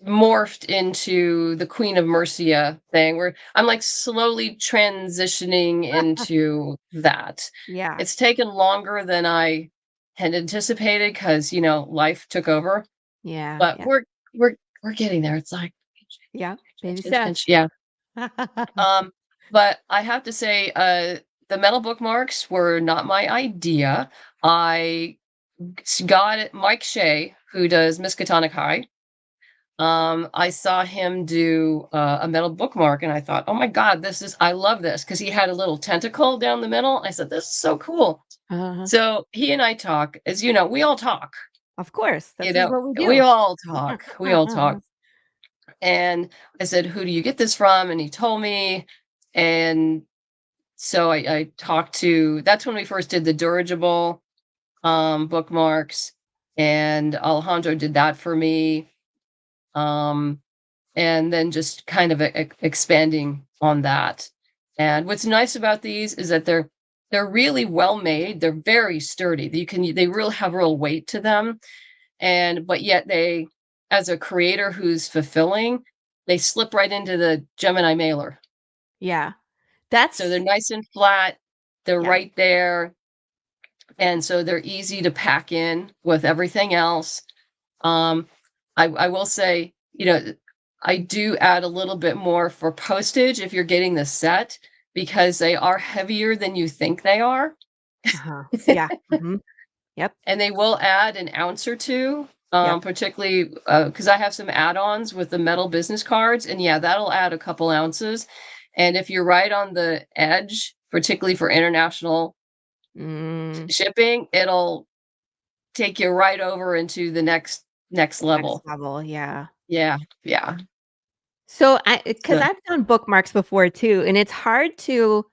morphed into the Queen of Mercia thing, where I'm like slowly transitioning into that. Yeah. It's taken longer than I had anticipated because life took over, Yeah. but Yeah. we're getting there. It's like Yeah. Baby pinch, pinch, steps. pinch. Yeah. But I have to say, the metal bookmarks were not my idea. I got it. Mike Shea, who does Miskatonic High. I saw him do a metal bookmark, and I thought, oh my God, I love this, because he had a little tentacle down the middle. I said, this is so cool. So he and I talk, as you know, we all talk. Of course. This is what we do. We all talk. We all talk. And I said, who do you get this from? And he told me. And so I talked that's when we first did the dirigible bookmarks, and Alejandro did that for me. And then just kind of expanding on that. And what's nice about these is that they're really well made. They're very sturdy. They really have real weight to them. But yet they, as a creator who's fulfilling, they slip right into the Gemini mailer. Yeah. So they're nice and flat. They're right there. And so they're easy to pack in with everything else. I will say, I do add a little bit more for postage if you're getting the set, because they are heavier than you think they are. Yeah. Mm-hmm. Yep. And they will add an ounce or two, particularly because I have some add-ons with the metal business cards, and that'll add a couple ounces. And if you're right on the edge, particularly for international shipping, it'll take you right over into the next level. Next level, yeah. Yeah. So because I've done bookmarks before too, and it's hard to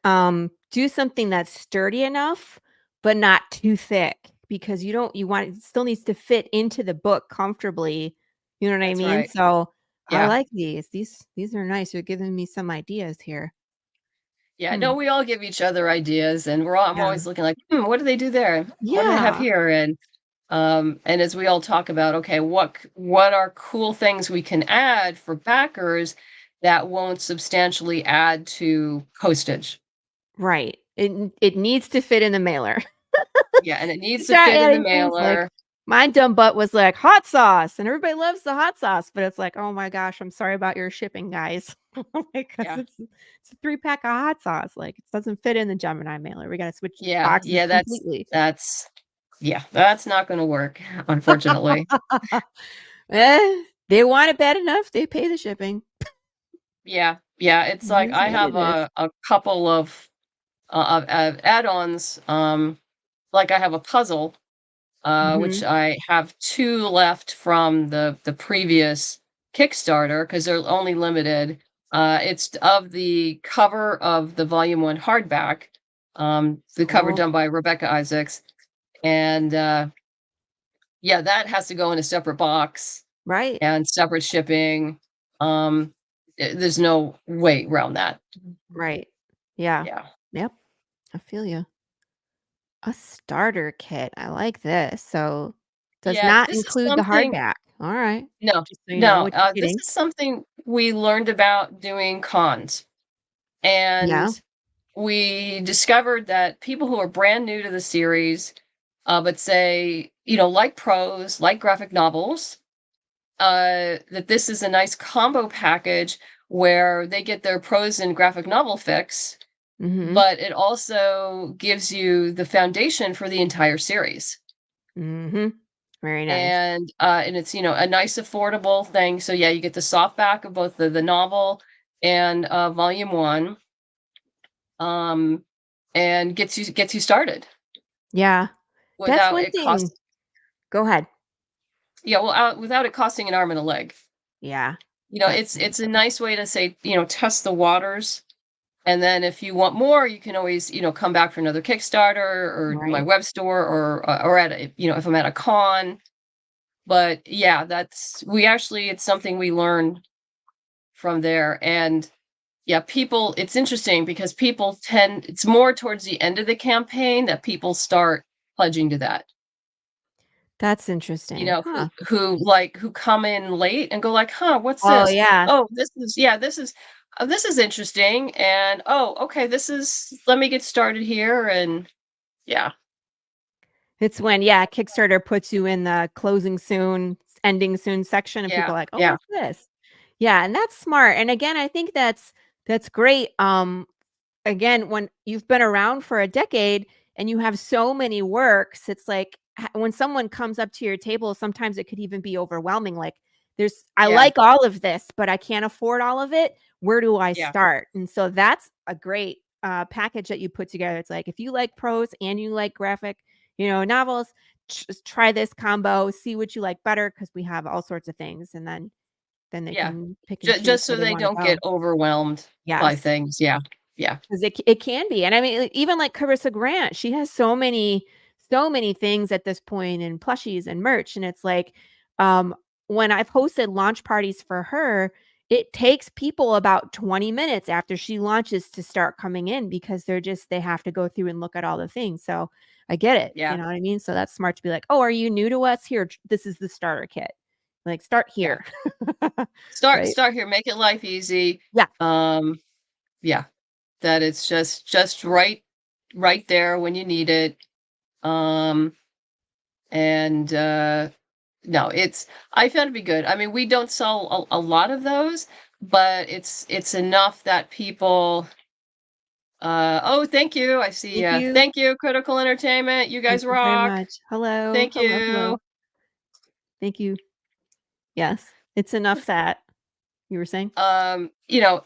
do something that's sturdy enough, but not too thick, because it still needs to fit into the book comfortably. You know what I mean? Right. So I like these. These are nice. You're giving me some ideas here. Yeah, no, we all give each other ideas, and I'm always looking like, what do they do there? What do they have here? And as we all talk about, okay, what are cool things we can add for backers that won't substantially add to postage? Right. It needs to fit in the mailer. Yeah, and it needs to fit in the mailer. Like, my dumb butt was like hot sauce, and everybody loves the hot sauce, but it's like, oh my gosh, I'm sorry about your shipping, guys. Because it's a 3-pack of hot sauce. Like, it doesn't fit in the Gemini mailer. We got to switch boxes completely. That's not going to work, unfortunately. They want it bad enough. They pay the shipping. Yeah. It's like I have a couple of add-ons. Like I have a puzzle, which I have 2 left from the previous Kickstarter, because they're only limited. It's of the cover of the Volume 1 hardback, the cover done by Rebecca Isaacs. And that has to go in a separate box. Right. And separate shipping. There's no way around that. Right. Yeah. Yeah. Yep. I feel you. A starter kit. I like this. So does Yeah, not this is include the something. hardback. All right. No, Just so you know no. what you're This getting. is something we learned about doing cons, Yeah. and we discovered that people who are brand new to the series, but say, like prose, like graphic novels, that this is a nice combo package where they get their prose and graphic novel fix, Mm-hmm. but it also gives you the foundation for the entire series. Mm-hmm. Very nice. And it's a nice affordable thing. So yeah, you get the softback of both the novel and volume 1, and gets you started Yeah. That's without one it thing. cost Go ahead. without it costing an arm and a leg. Yeah. It's That's a nice way to say, test the waters. And then if you want more, you can always, come back for another Kickstarter or my right. web store or at a, if I'm at a con. But yeah, it's something we learned from there. And yeah, it's interesting because it's more towards the end of the campaign that people start pledging to that. That's interesting. Huh. Who come in late and go like, huh, what's Oh this? yeah. Oh, this is interesting. And oh, okay, let me get started here. And yeah, It's when, yeah, Kickstarter puts you in the closing soon, ending soon section, and people yeah, are like, oh, yeah, what's this? Yeah, and that's smart. And again, I think that's great. Again, when you've been around for a decade and you have so many works, it's like when someone comes up to your table, sometimes it could even be overwhelming. Like, I yeah, like all of this, but I can't afford all of it. Where do I yeah, start? And so that's a great package that you put together. It's like, if you like prose and you like graphic, novels, just try this combo, see what you like better, because we have all sorts of things. And then they yeah. can pick and choose Just where so they they want to don't go. get overwhelmed by Yes. things. Yeah, yeah, Because it can be. And I mean, even like Corissa Grant, she has so many things at this point, and plushies and merch. And it's like, when I've hosted launch parties for her, it takes people about 20 minutes after she launches to start coming in, because they have to go through and look at all the things. So I get it. yeah, You know what I mean? So that's smart to be like, oh, are you new to us? Here, this is the starter kit. Like, start yeah. here. Right? Start here. Make it life easy. Yeah. Yeah, that it's just right there when you need it. Um, and no, I found it to be good. I mean, we don't sell a lot of those, but it's enough that people. Oh, thank you. I see. Thank you. Thank you, Critical Entertainment. You Thank guys you very rock. much. Hello. Thank Hello. you. Hello. Thank you. Yes. It's enough that you were saying? Um, you know,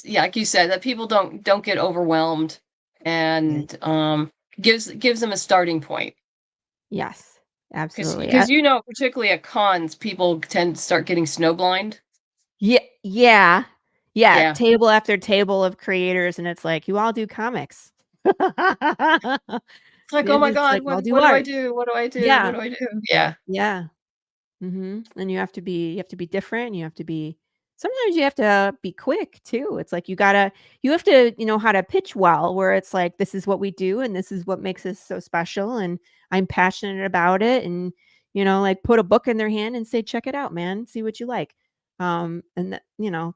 yeah, like you said, that people don't get overwhelmed, Right. and gives them a starting point. Yes. Absolutely. Because particularly at cons, people tend to start getting snowblind. Yeah. Yeah. Yeah. Yeah. Table after table of creators, and it's like, you all do comics. It's like, oh Maybe my it's God, like, I'll do what do I art. do? What do I do? What Yeah. do I do? Yeah. Yeah. And you have to be different. You have to be sometimes you have to be quick too. It's like you have to know how to pitch well, where it's like, this is what we do and this is what makes us so special, and I'm passionate about it, and like, put a book in their hand and say, check it out, man, see what you like. And that,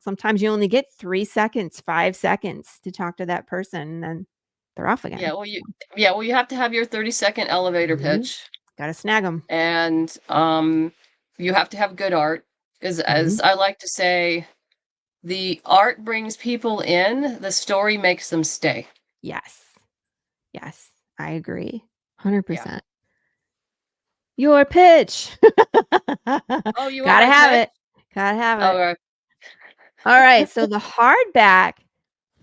sometimes you only get 3 seconds, 5 seconds to talk to that person, and then they're off again. Well, you have to have your 30-second elevator Mhm. pitch, Got to snag them. and you have to have good art, because as I like to say, the art brings people in, the story makes them stay. Yes. Yes, I agree. Yeah. 100%. Your pitch. Oh, you want Gotta my have pitch? it. Gotta have Oh, it. All right. So the hardback,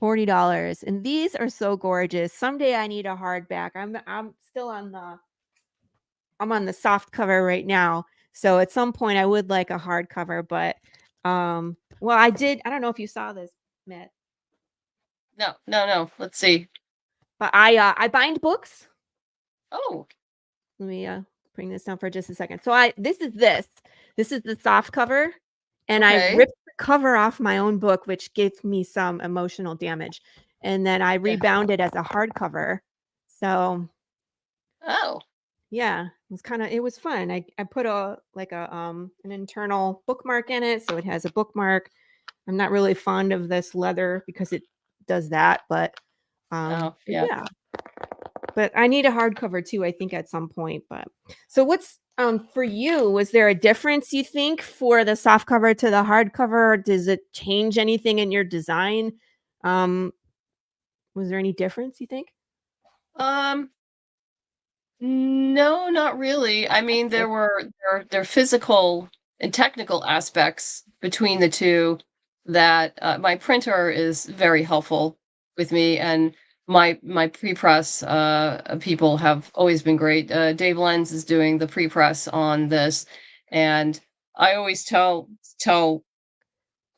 $40. And these are so gorgeous. Someday I need a hardback. I'm still I'm on the soft cover right now. So at some point I would like a hardcover, but well, I don't know if you saw this, Matt. No. Let's see. But I bind books. Oh, Let me bring this down for just a second. So this is the soft cover, and I okay. ripped the cover off my own book, which gave me some emotional damage, and then I Yeah. rebound it as a hardcover. So Oh, yeah, it was fun. I put an internal bookmark in it, so it has a bookmark. I'm not really fond of this leather because it does that, but yeah. yeah. But I need a hardcover too, I think at some point. But so what's for you? Was there a difference you think for the soft cover to the hardcover? Does it change anything in your design? Um, was there any difference you think? Um, no, not really. I mean, Good. there are physical and technical aspects between the two that my printer is very helpful with me, and my pre-press people have always been great. Dave Lenz is doing the pre-press on this, and I always tell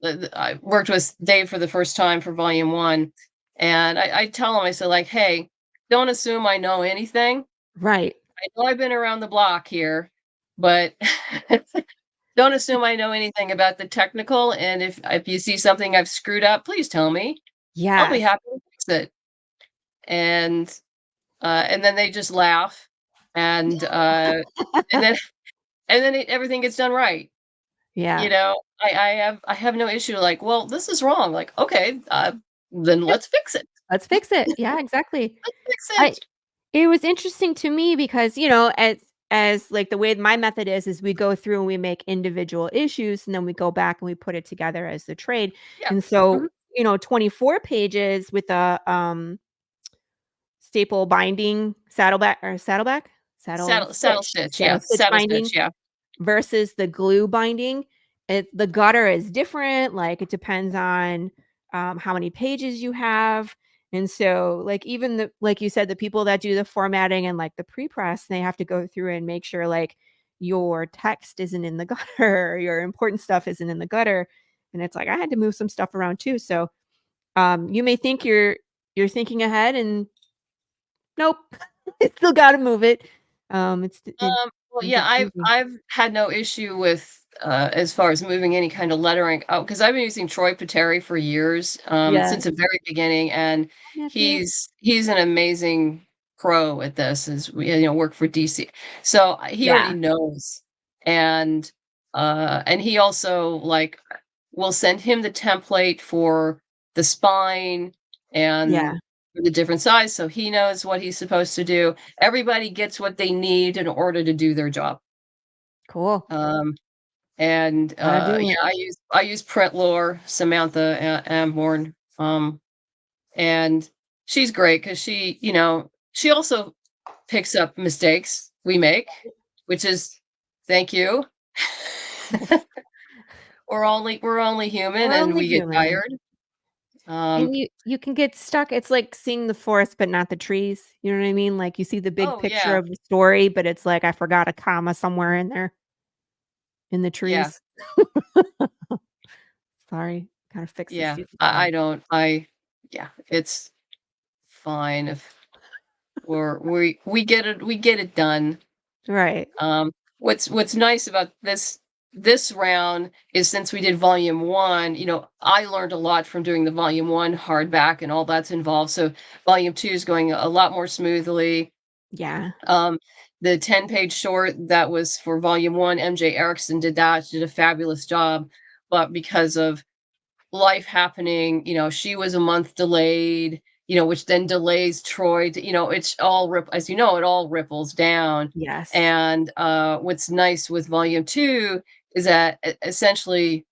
I worked with Dave for the first time for volume one, and I tell him, I said, like, hey, don't assume I know anything. Right. I know I've been around the block here, but don't assume I know anything about the technical. And if you see something I've screwed up, please tell me. I'll be Yes. happy to fix it. And then they just laugh, and and then everything gets done right. Yeah. I have no issue. Like, well, this is wrong. Like, okay, then Yep. let's fix it. Let's fix it. Yeah, exactly. Let's fix I it. It was interesting to me because, as like the way my method is we go through and we make individual issues and then we go back and we put it together as the trade. Yeah. And so, Mhm. 24 pages with a staple binding Saddle stitch. Yeah. saddle stitch Saddle binding stitch. Yeah. versus the glue binding. The gutter is different. Like it depends on how many pages you have. And so like even like you said, the people that do the formatting and like the pre-press, they have to go through and make sure like your text isn't in the gutter, or your important stuff isn't in the gutter. And it's like I had to move some stuff around too. So you may think you're thinking ahead and nope, it's still got to move it. It Well, ends yeah, up I've changing. I've had no issue with as far as moving any kind of lettering. Oh, because I've been using Troy Pateri for years, Yeah. since the very beginning, and Nephew. he's an amazing pro at this. As we work for DC, so he already Yeah. knows, and he also like will send him the template for the spine Yeah. and for the different size, so he knows what he's supposed to do. Everybody gets what they need in order to do their job. Cool. Um, and Gotta do yeah, it. I use Print Lore, Samantha Amborn, and she's great because she also picks up mistakes we make, which is thank you. We're only human We're and only we get human. tired. Um, And you can get stuck. It's like seeing the forest but not the trees. You know what I mean? Like you see the big oh picture yeah, of the story, but it's like I forgot a comma somewhere in there in the yeah, trees. Sorry. Gotta fix this yeah. stupid I thing. don't. Yeah, it's fine if we get it done. Right. Um, what's nice about this round is since we did volume one, I learned a lot from doing the volume one hardback and all that's involved. So volume two is going a lot more smoothly. Yeah. Um, the 10-page short that was for volume one, MJ Erickson did that. She did a fabulous job, but because of life happening, she was a month delayed, which then delays Troy to, it's all as it all ripples down. Yes. And what's nice with volume two is that essentially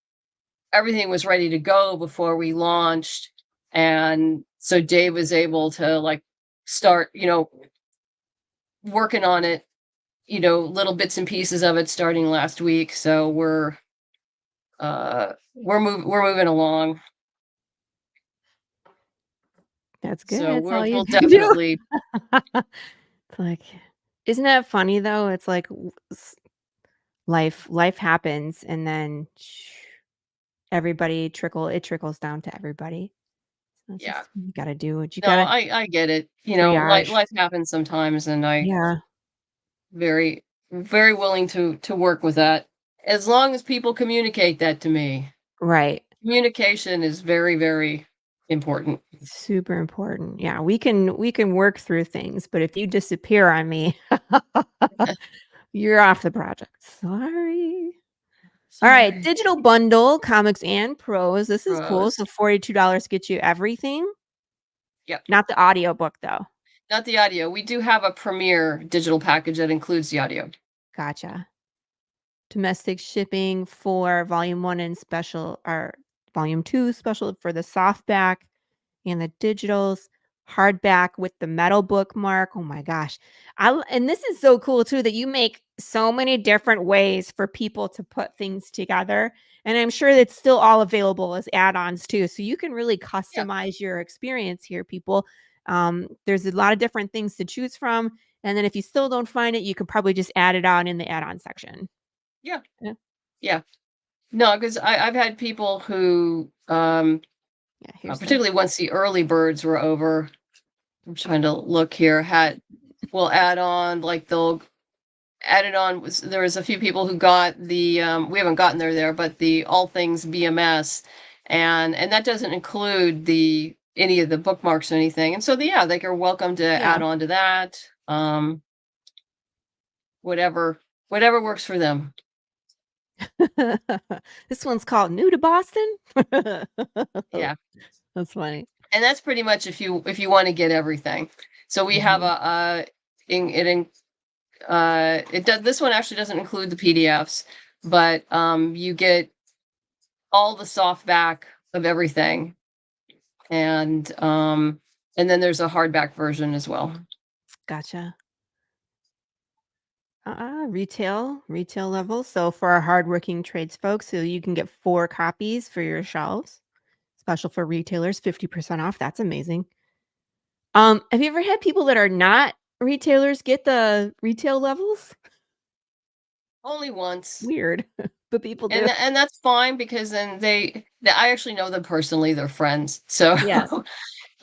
everything was ready to go before we launched. And so Dave was able to like start, working on it, little bits and pieces of it starting last week. So we're moving along. That's good. So That's all you we'll can do. definitely. It's like, isn't that funny though? It's like life happens and then it trickles down to everybody. So it's Yeah. just you gotta do what you No, gotta I get it. triage. Life happens sometimes, and I Yeah. very very willing to work with that as long as people communicate that to me. Right. Communication is very very important. Super important. Yeah, we can work through things, but if you disappear on me, you're off the project. Sorry. All right, Sorry. digital bundle, comics and prose. This is cool. Prose. So $42 gets you everything. Yep. Not the audiobook though. Not the audio. We do have a premiere digital package that includes the audio. Gotcha. Domestic shipping for volume 1 and special, or volume 2 special for the softback and the digitals, hardback with the metal bookmark. Oh my gosh. And this is so cool too that you make so many different ways for people to put things together. And I'm sure it's still all available as add-ons too. So you can really customize your experience here, people. There's a lot of different things to choose from. And then if you still don't find it, you could probably just add it on in the add-on section. Yeah. Yeah. Yeah. No, because I've had people who, particularly once the early birds were over, I'm trying to look here, will add on, like they'll add it on. There was a few people who got the, we haven't gotten there, but the All Things BMS, and that doesn't include any of the bookmarks or anything. And so they are welcome to add on to that. Whatever works for them. This one's called New to Boston. Yeah, that's funny. And that's pretty much if you want to get everything. So we have this one actually doesn't include the PDFs, but you get all the softback of everything, and then there's a hardback version as well. Gotcha. Retail level. So for our hardworking trades folks, so you can get 4 copies for your shelves. Special for retailers, 50% off. That's amazing. Have you ever had people that are not retailers get the retail levels? Only once. Weird, but people do. And that's fine because then I actually know them personally. They're friends. So yeah.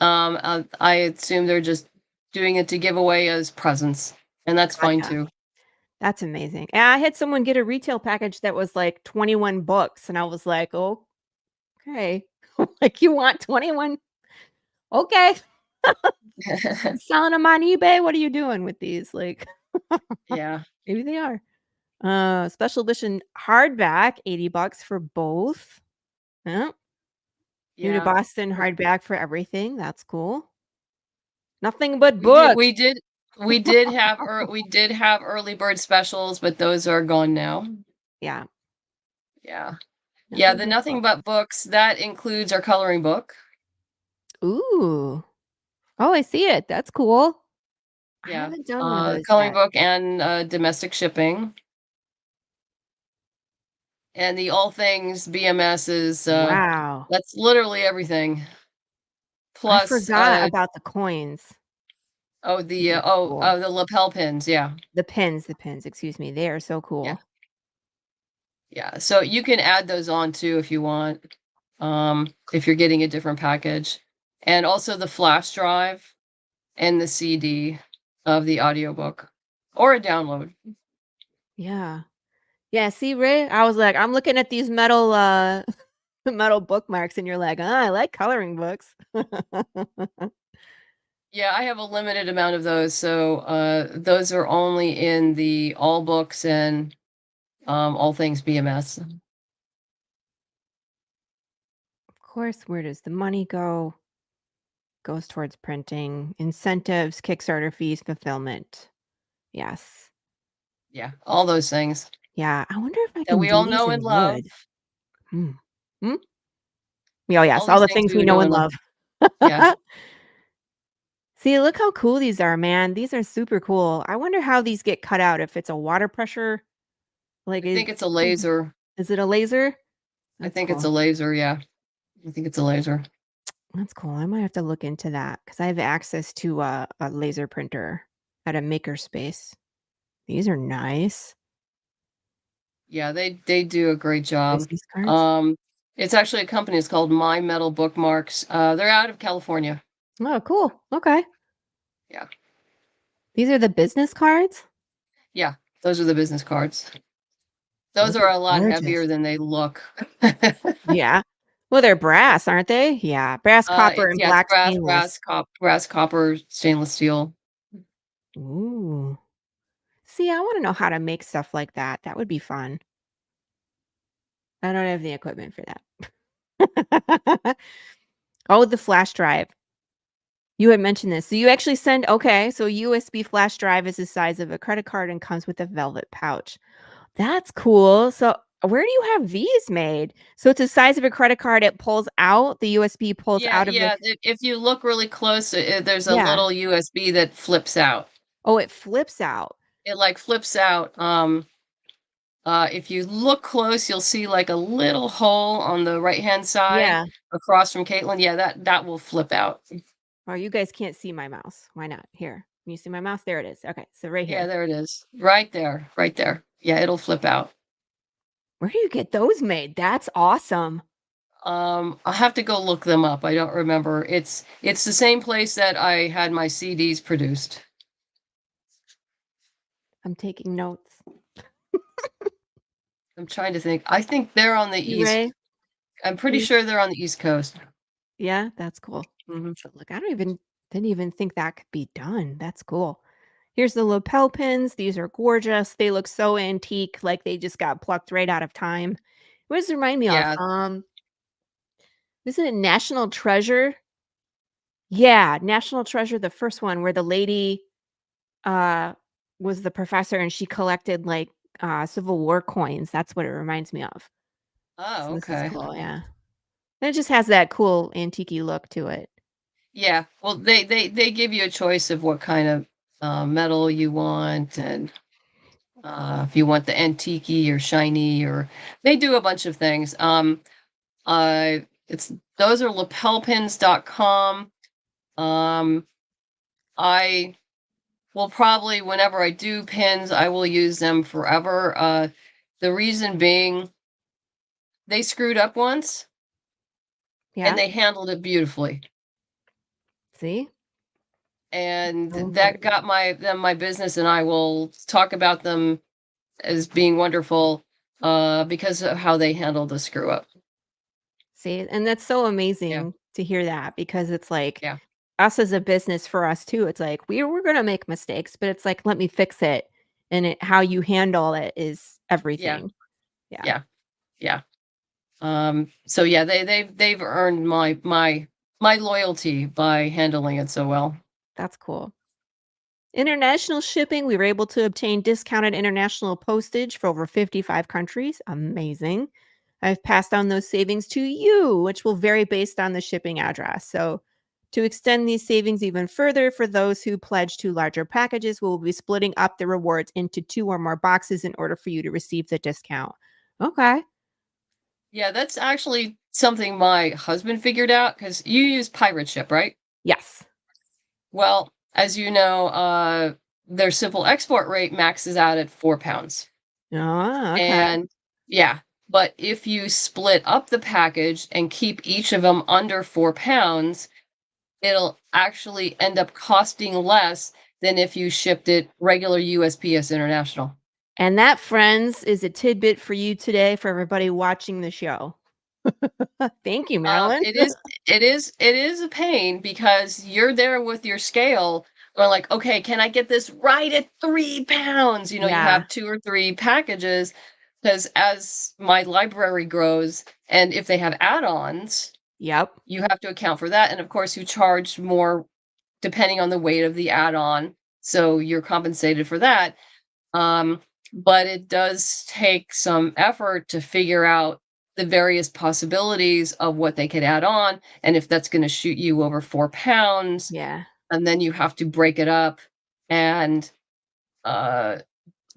I assume they're just doing it to give away as presents, and that's fine too. That's amazing. And I had someone get a retail package that was like 21 books, and I was like, "Oh, okay." Like, you want 21? Okay. Selling them on eBay? What are you doing with these? Like, yeah, maybe they are. Special edition hardback, $80 for both. Yeah. New to Boston hardback for everything. That's cool. Nothing but books. We did have early bird specials, but those are gone now. Yeah. The Nothing But Books, that includes our coloring book. Ooh. Oh, I see it. That's cool. Yeah. I haven't done one of those coloring yet. book and domestic shipping. And the All Things BMS is wow. That's literally everything. Plus, I forgot about the coins. Oh, the the lapel pins, yeah. The pins, excuse me. They are so cool. Yeah. So you can add those on too if you want. If you're getting a different package. And also the flash drive and the CD of the audiobook or a download. Yeah. Yeah, see, Ray, I was like, I'm looking at these metal metal bookmarks, and you're like, I like coloring books. Yeah, I have a limited amount of those, so those are only in the All Books and All Things BMS. Of course, where does the money go? Goes towards printing, incentives, Kickstarter fees, fulfillment. Yes. Yeah, all those things. Yeah, I wonder if I that can we do all these know in and love. wood. Oh, yes, all the things we know and love. Yeah. See, look how cool these are, man. These are super cool. I wonder how these get cut out, if it's a water pressure. I think it's a laser. Is it a laser? I think it's a laser, yeah. I think it's a laser. That's cool. I might have to look into that because I have access to a laser printer at a makerspace. These are nice. Yeah, they do a great job. Business cards? It's actually a company. It's called My Metal Bookmarks. They're out of California. Oh, cool. Okay. Yeah. These are the business cards? Yeah, those are the business cards. Those are a lot heavier than they look. Yeah. Well, they're brass, aren't they? Yeah, brass, copper, and It's black stainless. brass, copper, stainless steel. Ooh. See, I want to know how to make stuff like that. That would be fun. I don't have the equipment for that. Oh, the flash drive. You had mentioned this. So you actually send, okay, so USB flash drive is the size of a credit card and comes with a velvet pouch. That's cool. So where do you have these made? So it's the size of a credit card. It pulls out, the USB pulls Yeah, out of the, yeah. If you look really close, there's a yeah. little USB that flips out. Oh, it flips out. It like flips out. If you look close, you'll see like a little hole on the right-hand side Yeah. across from Caitlin. Yeah, that will flip out. Oh, you guys can't see my mouse. Why not? Here. Can you see my mouse? There it is. Okay. So right Yeah, here. there it is. Right there. Right there. Yeah, it'll flip out. Where do you get those made? That's awesome. I'll have to go look them up. I don't remember. It's the same place that I had my CDs produced. I'm taking notes. I'm trying to think. I think they're on the You east. Ray? I'm pretty sure they're on the East Coast. Yeah, that's cool. So look, I didn't even think that could be done. That's cool. Here's the lapel pins. These are gorgeous. They look so antique, like they just got plucked right out of time. What does it remind me of? Yeah. Is it National Treasure? Yeah, National Treasure, the first one where the lady uh was the professor and she collected like Civil War coins. That's what it reminds me of. Oh, So this is okay. cool, yeah. And it just has that cool antique look to it. Yeah. Well, they give you a choice of what kind of metal you want, and if you want the antique or shiny, or they do a bunch of things. It's those are lapelpins.com. I will probably, whenever I do pins, I will use them forever. The reason being, they screwed up once and Yeah. they handled it beautifully. See? And So that important. got my business, and I will talk about them as being wonderful because of how they handled the screw up. See, and that's so Yeah. amazing to hear that because it's like Yeah. us as a business for us too. It's like we're gonna make mistakes, but it's like let me fix it. And how you handle it is Yeah. everything. Yeah, Yeah. Yeah. So yeah, they've earned my loyalty by handling it so well. that's cool. International shipping, we were able to obtain discounted international postage for over 55 countries. Amazing. I've passed on those savings to you, which will vary based on the shipping address. So, to extend these savings even further for those who pledge to larger packages, we will be splitting up the rewards into 2 or more boxes in order for you to receive the discount. Okay. Yeah, that's actually something my husband figured out, because you use pirate ship, right? Yes. Well, as you know, their simple export rate maxes out at 4 pounds. Oh, okay. And yeah, but if you split up the package and keep each of them under 4 pounds, it'll actually end up costing less than if you shipped it regular USPS International. And that, friends, is a tidbit for you today for everybody watching the show. Thank you, Marilyn. It is a pain, because you're there with your scale, or like, okay, can I get this right at 3 pounds? You Yeah. have 2 or 3 packages, because as my library grows, and if they have add-ons, Yep. you have to account for that. And of course, you charge more depending on the weight of the add-on. So you're compensated for that. But it does take some effort to figure out the various possibilities of what they could add on, and if that's going to shoot you over 4 pounds. Yeah. And then you have to break it up and uh,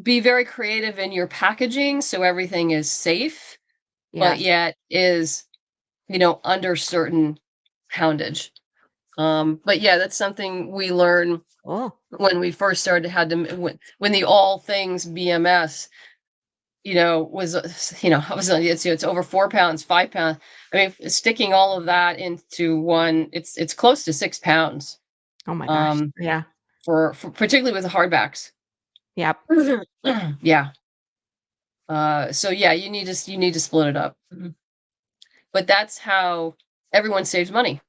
be very creative in your packaging so everything is safe, but Yes. yet is, under certain poundage. But yeah, that's something we learn Oh. when we first started, when the all things BMS, was, it's over 4 pounds, 5 pounds. I mean, sticking all of that into one, it's close to 6 pounds. Oh my gosh. Yeah. For particularly with the hardbacks. Yep. Yeah. So yeah, you need to split it up. but that's how everyone saves money.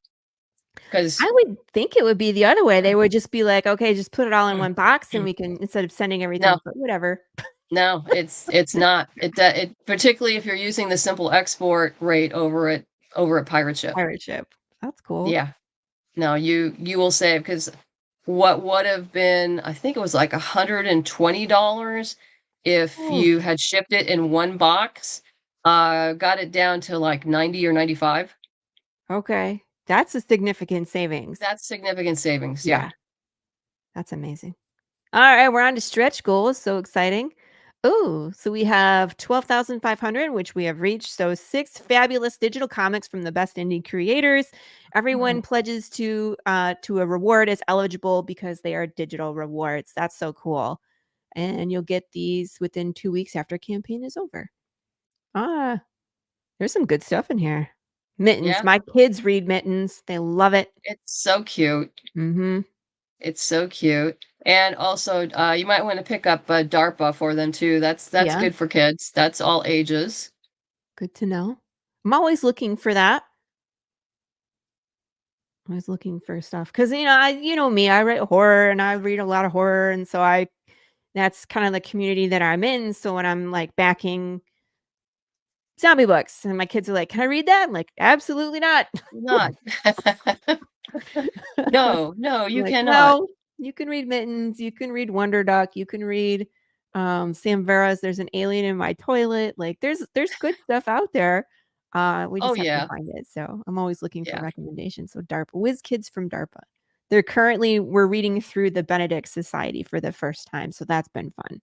Because I would think it would be the other way. They would just be like, okay, just put it all in one box and we can, instead of sending everything, no, but whatever. no, it's not. It particularly if you're using the simple export rate over at Pirate Ship. Pirate ship. That's cool. Yeah. No, you will save, because what would have been, I think it was like $120 if Oh, you had shipped it in one box, got it down to like 90 or 95. okay. That's a significant savings. That's significant savings. Yeah. Yeah. That's amazing. All right, we're on to stretch goals. So exciting. Oh, so we have 12,500, which we have reached. So 6 fabulous digital comics from the best indie creators. Everyone pledges to a reward is eligible because they are digital rewards. That's so cool. And you'll get these within 2 weeks after campaign is over. There's some good stuff in here. Mittens. Yeah. My kids read Mittens. They love it. It's so cute. Mm-hmm. It's so cute. And also, you might want to pick up DARPA for them too. That's Yeah. good for kids. That's all ages. Good to know. I'm always looking for that. I was looking for stuff because you know me, I write horror and I read a lot of horror, and so that's kind of the community that I'm in. So when I'm like backing zombie books, and my kids are like, "Can I read that?" I'm like, "Absolutely not." Not. No, you Like, cannot. no, you can read Mittens, you can read Wonder Duck, you can read Sam Vera's There's an Alien in My Toilet. Like there's good stuff out there. We Oh just have to yeah, find it. So I'm always looking for yeah. recommendations. So DARPA, Whiz Kids from DARPA. We're reading through the Benedict Society for the first time. So that's been fun.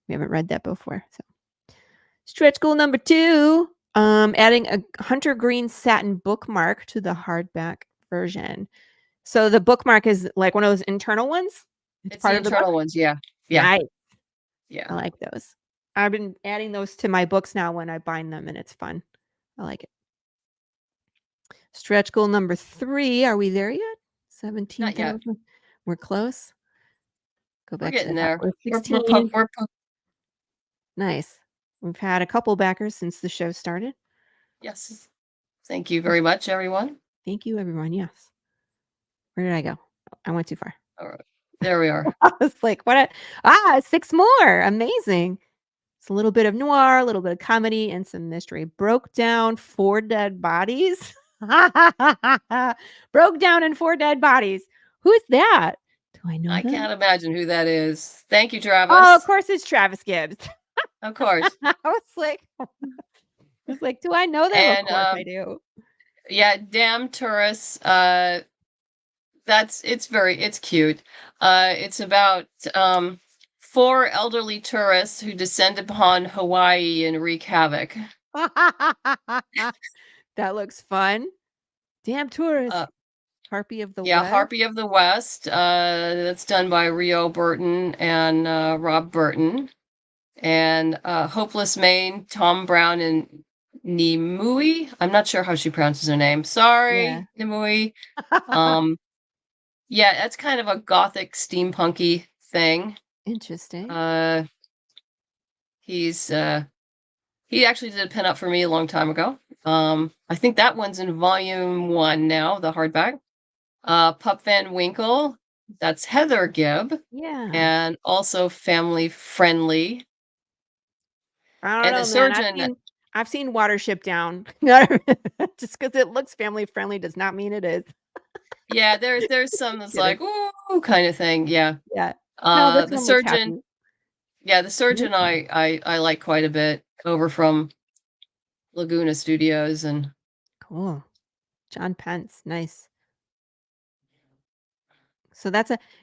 We haven't read that before. So stretch goal number 2, adding a Hunter Green satin bookmark to the hardback version. So the bookmark is like one of those internal ones. It's part the of the internal book. ones. Yeah, yeah, Nice. yeah. I like those. I've been adding those to my books now when I bind them, and it's fun. I like it. Stretch goal number 3. Are we there yet? Not yet. 17,000. We're close. Go We're back to getting the there. We're We're 16. po- Nice. We've had a couple backers since the show started. Yes. Thank you very much, everyone. Thank you, everyone. Yes. Where did I go? I went too far. All right. There we are. I was like, what? 6 more. Amazing. It's a little bit of noir, a little bit of comedy, and some mystery. Broke down 4 dead bodies. Broke down in 4 dead bodies. Who's that? Do I know I them? can't imagine who that is. Thank you, Travis. Oh, of course it's Travis Gibbs. Of course. I was like, do I know them? And, of course I do. Yeah, damn tourists. It's cute. It's about 4 elderly tourists who descend upon Hawaii and wreak havoc. That looks fun. Damn tourists. Harpy of the Yeah, West. Harpy of the West. That's done by Rio Burton and Rob Burton. And Hopeless Maine, Tom Brown, and Nimue. I'm not sure how she pronounces her name. Sorry, Yeah. Nimue. Yeah, that's kind of a gothic steampunky thing. Interesting. He actually did a pinup for me a long time ago. I think that one's in volume 1 now, the hardback. Pup Van Winkle, that's Heather Gibb. Yeah. And also family friendly. I don't And know, the surgeon. man. I've seen Watership Down. Just because it looks family friendly does not mean it is. Yeah, there's some that's like ooh kind of thing. Yeah. Yeah. No, The surgeon. Yeah, the surgeon I like quite a bit, over from Laguna Studios. And cool. John Pence, nice. So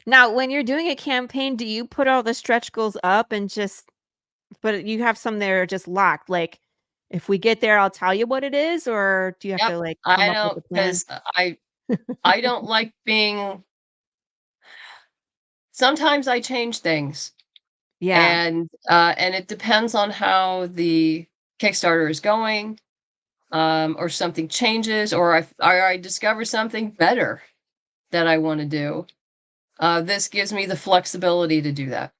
now when you're doing a campaign, do you put all the stretch goals up and but you have some that are just locked? Like, if we get there, I'll tell you what it is, or do you have to like come I up don't, with a plan? because I don't like being. Sometimes I change things. Yeah. And it depends on how the Kickstarter is going, or something changes, or I discover something better that I want to do. This gives me the flexibility to do that.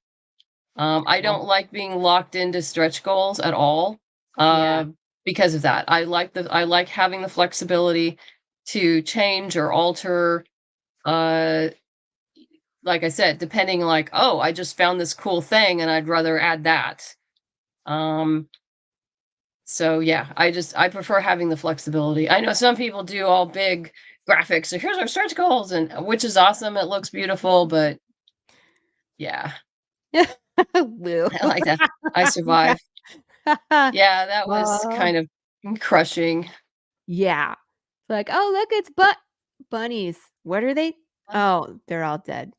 I don't like being locked into stretch goals at all. Yeah. because of that. I like having the flexibility to change or alter, like I said, depending, like, oh, I just found this cool thing and I'd rather add that. So yeah, I prefer having the flexibility. I know some people do all big graphics. So here's our stretch goals, and which is awesome. It looks beautiful, but yeah, Woo. I like that. I survived. Yeah, that was Oh, kind of crushing. yeah. Like, oh, look, it's bunnies. What are they? Oh, they're all dead.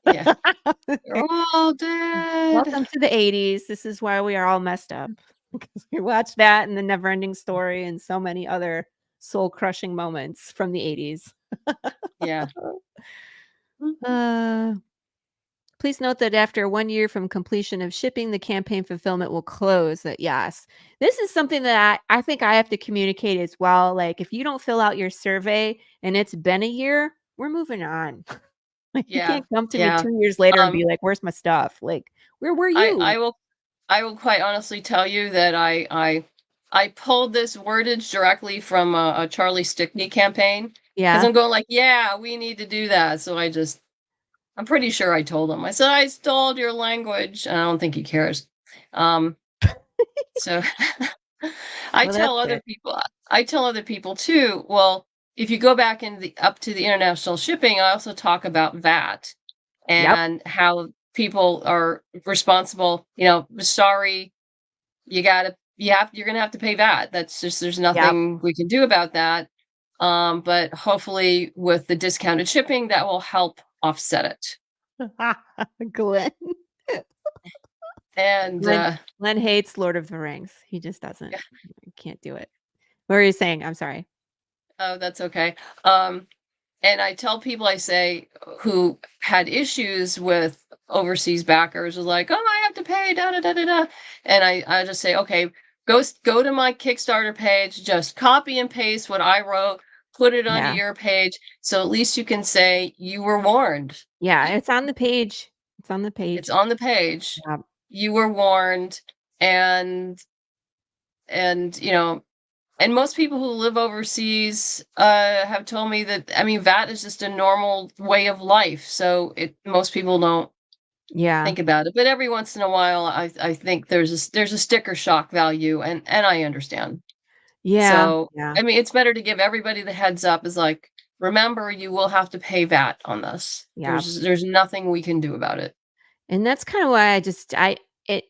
Yeah, they're all dead. Welcome to the 80s. This is why we are all messed up. Because we watched that and the Neverending Story and so many other soul-crushing moments from the 80s. Yeah. Please note that after 1 year from completion of shipping, the campaign fulfillment will close. That yes, this is something that I think I have to communicate as well. Like, if you don't fill out your survey and it's been a year, we're moving on. Like, you Yeah. can't come to me Yeah. 2 years later and Um, be like, "Where's my stuff?" Like, where were I you? I will I will quite honestly tell you that I pulled this wordage directly from a Charlie Stickney campaign because Yeah. I'm going like, yeah, we need to do that. So I'm pretty sure I told him. I said I stole your language. And I don't think he cares. Um, so Well, that's good. I tell other people too. Well, if you go back up to the international shipping, I also talk about VAT Yep. and how people are responsible. Sorry, you're gonna have to pay VAT. That's just there's Yep. nothing we can do about that. But hopefully with the discounted shipping, that will help offset it. Glenn. And Glenn hates Lord of the Rings. He just doesn't. He can't do it. What were you saying? I'm sorry. oh, that's okay. And I tell people, I say, who had issues with overseas backers, was like, oh, I have to pay, da da da da da. And I just say, okay, go to my Kickstarter page, just copy and paste what I wrote, put it onto Yeah. your page, so at least you can say you were warned. Yeah, it's on the page. It's on the It's page. on the page. Yep. You were warned, and and and most people who live overseas have told me that, I mean, VAT is just a normal way of life. So most people don't Yeah. think about it. But every once in a while, I think there's a sticker shock value, and I understand. Yeah. So Yeah. I mean, it's better to give everybody the heads up. Is like, remember, you will have to pay VAT on this. Yeah. There's nothing we can do about it. And that's kind of why it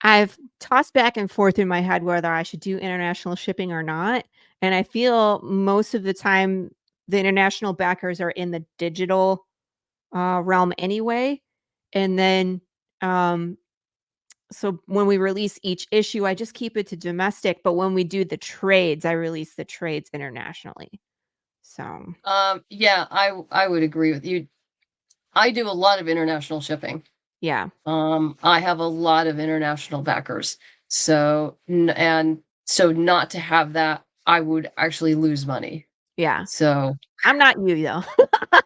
I've tossed back and forth in my head whether I should do international shipping or not. And I feel most of the time the international backers are in the digital realm anyway. And then so when we release each issue, I just keep it to domestic. But when we do the trades, I release the trades internationally. So Yeah, I would agree with you. I do a lot of international shipping. yeah. I have a lot of international backers. And so not to have that, I would actually lose money. Yeah. So I'm not you though.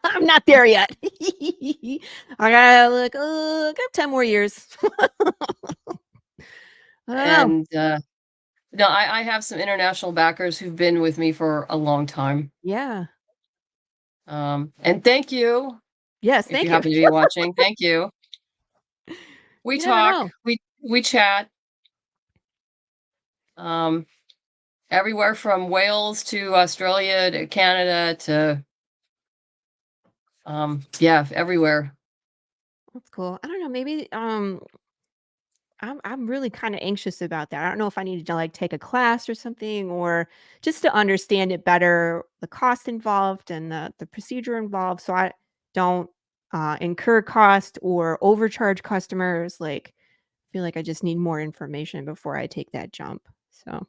I'm not there yet. I gotta look. I got 10 more years. I don't know. and no, I have some international backers who've been with me for a long time. Yeah. And thank you Yes. if you Thank you. happen to be watching. Thank you. We You never talk, know. we chat. Um, Everywhere from Wales to Australia to Canada to yeah, everywhere. That's cool. I don't know. Maybe I'm really kind of anxious about that. I don't know if I need to like take a class or something or just to understand it better, the cost involved and the procedure involved so I don't incur cost or overcharge customers. Like I feel like I just need more information before I take that jump. So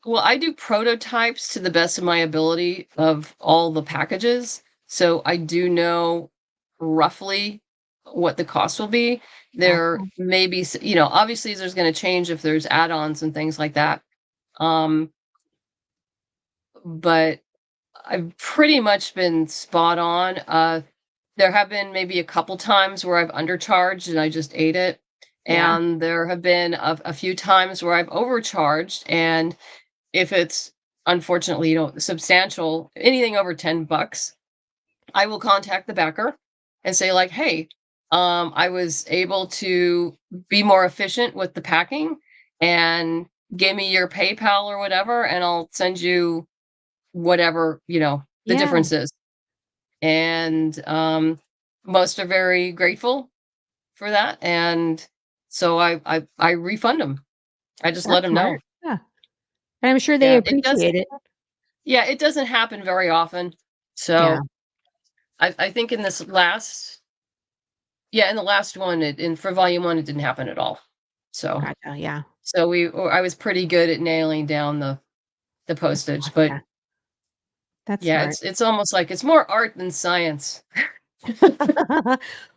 Well, I do prototypes to the best of my ability of all the packages. So I do know roughly what the cost will be. There cool. may be, obviously there's going to change if there's add-ons and things like that. Um, but I've pretty much been spot on. There have been maybe a couple times where I've undercharged and I just ate it. Yeah. And there have been a few times where I've overcharged, and if it's unfortunately, substantial, anything over $10, I will contact the backer and say like, "Hey, I was able to be more efficient with the packing, and give me your PayPal or whatever, and I'll send you whatever, the Yeah. difference is." And most are very grateful for that, and so I refund them. I just let That's them know. smart. Yeah. And I'm sure they Yeah, it doesn't. appreciate it. Yeah, it doesn't happen very often. Yeah. So I think in this last, yeah, in the last one, in for volume one, it didn't happen at all. So Gotcha. Yeah. I was pretty good at nailing down the postage, but Yeah. That's yeah, smart. it's almost like it's more art than science.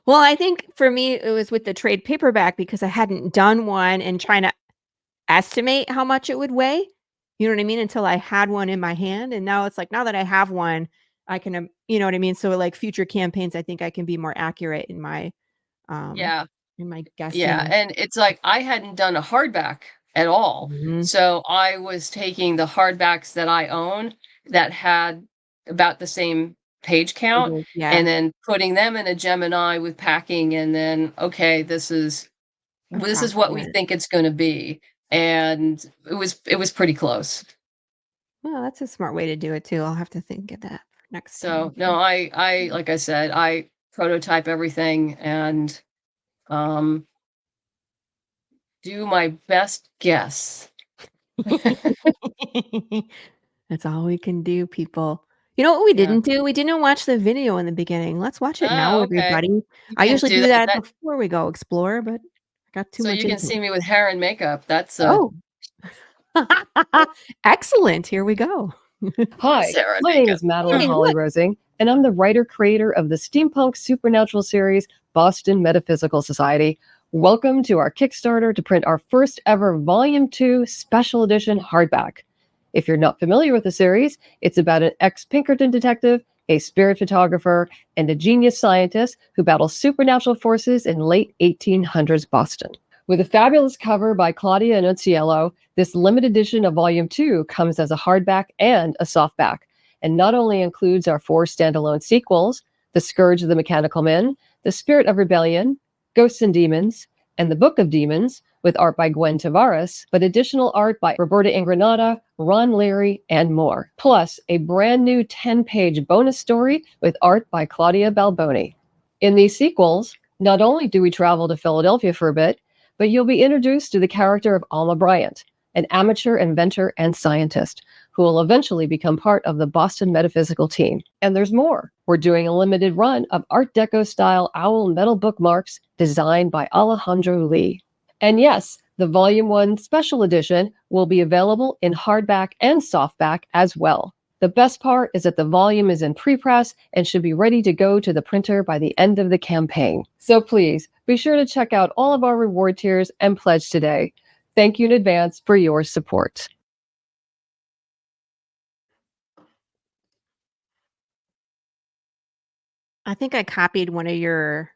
Well, I think for me, it was with the trade paperback because I hadn't done one and trying to estimate how much it would weigh. You know what I mean? Until I had one in my hand. And now it's like, now that I have one, I can, you know what I mean? So like future campaigns, I think I can be more accurate um, Yeah. in my Yeah, guessing. and it's like I hadn't done a hardback at all. Mhm. So I was taking the hardbacks that I own that had about the same page count, Yeah. and then putting them in a Gemini with packing, and then, okay, this is what we Approximate. think it's going to be. And it was pretty close. Well, that's a smart way to do it too. I'll have to think of that next So time. no, I like I said, I prototype everything and um do my best guess. That's all we can do, people. You know what we Yeah. didn't do? We didn't watch the video in the beginning. Let's watch it now, Oh, okay. everybody. You I can usually do do that. that before we go explore, but I got too So much you can into see it. me with hair and makeup. That's Oh, excellent. Here we go. Hi, Sarah my name is Madeleine Hey, look. Holly-Rosing, and I'm the writer-creator of the steampunk supernatural series Boston Metaphysical Society. Welcome to our Kickstarter to print our first ever Volume 2 Special Edition hardback. If you're not familiar with the series, it's about an ex-Pinkerton detective, a spirit photographer, and a genius scientist who battle supernatural forces in late 1800s Boston. With a fabulous cover by Claudia Annunziello, this limited edition of Volume 2 comes as a hardback and a softback, and not only includes our 4 standalone sequels, The Scourge of the Mechanical Men, The Spirit of Rebellion, Ghosts and Demons, and The Book of Demons, with art by Gwen Tavares, but additional art by Roberta Ingranata, Ron Leary, and more. Plus, a brand new 10-page bonus story with art by Claudia Balboni. In these sequels, not only do we travel to Philadelphia for a bit, but you'll be introduced to the character of Alma Bryant, an amateur inventor and scientist who will eventually become part of the Boston Metaphysical team. And there's more. We're doing a limited run of Art Deco-style owl metal bookmarks designed by Alejandro Lee. And yes, the Volume 1 Special Edition will be available in hardback and softback as well. The best part is that the volume is in pre-press and should be ready to go to the printer by the end of the campaign. So please, be sure to check out all of our reward tiers and pledge today. Thank you in advance for your support. I think I copied one of your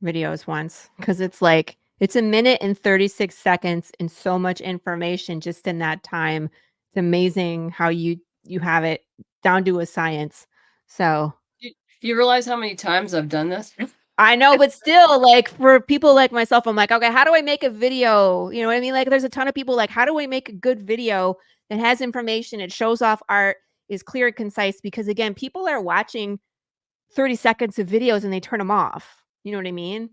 videos once because it's like it's 1 minute and 36 seconds and so much information just in that time. It's amazing how you have it down to a science. So Do you realize how many times I've done this? I know, but still, like for people like myself, I'm like, okay, how do I make a video? You know what I mean? Like there's a ton of people like, how do I make a good video that has information, it shows off art, is clear and concise? Because again, people are watching 30 seconds of videos and they turn them off. You know what I mean?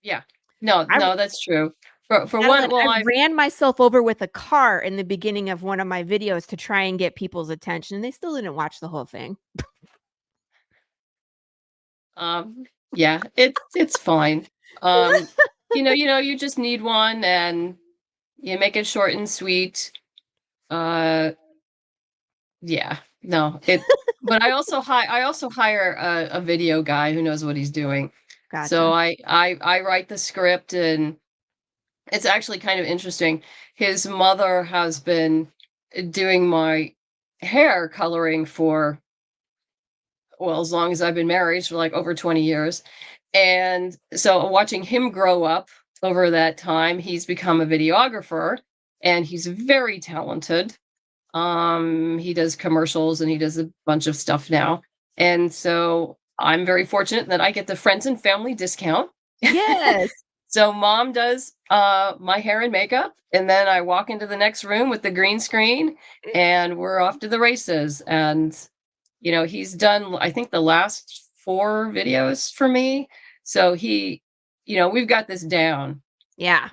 Yeah. No, I no, that's true. For one, Madeline, well, I ran myself over with a car in the beginning of one of my videos to try and get people's attention. They still didn't watch the whole thing. yeah, it's fine. You just need one, and you make it short and sweet. Uh, yeah, no, but I also hire a video guy who knows what he's doing. So Gotcha. I write the script, and it's actually kind of interesting. His mother has been doing my hair coloring for, well, as long as I've been married, for like over 20 years. And so watching him grow up over that time, he's become a videographer, and he's very talented. He does commercials and he does a bunch of stuff now. And so I'm very fortunate that I get the friends and family discount. Yes. So mom does my hair and makeup, and then I walk into the next room with the green screen, and we're off to the races. And he's done, I think, the last 4 videos for me. So we've got this down, Yeah.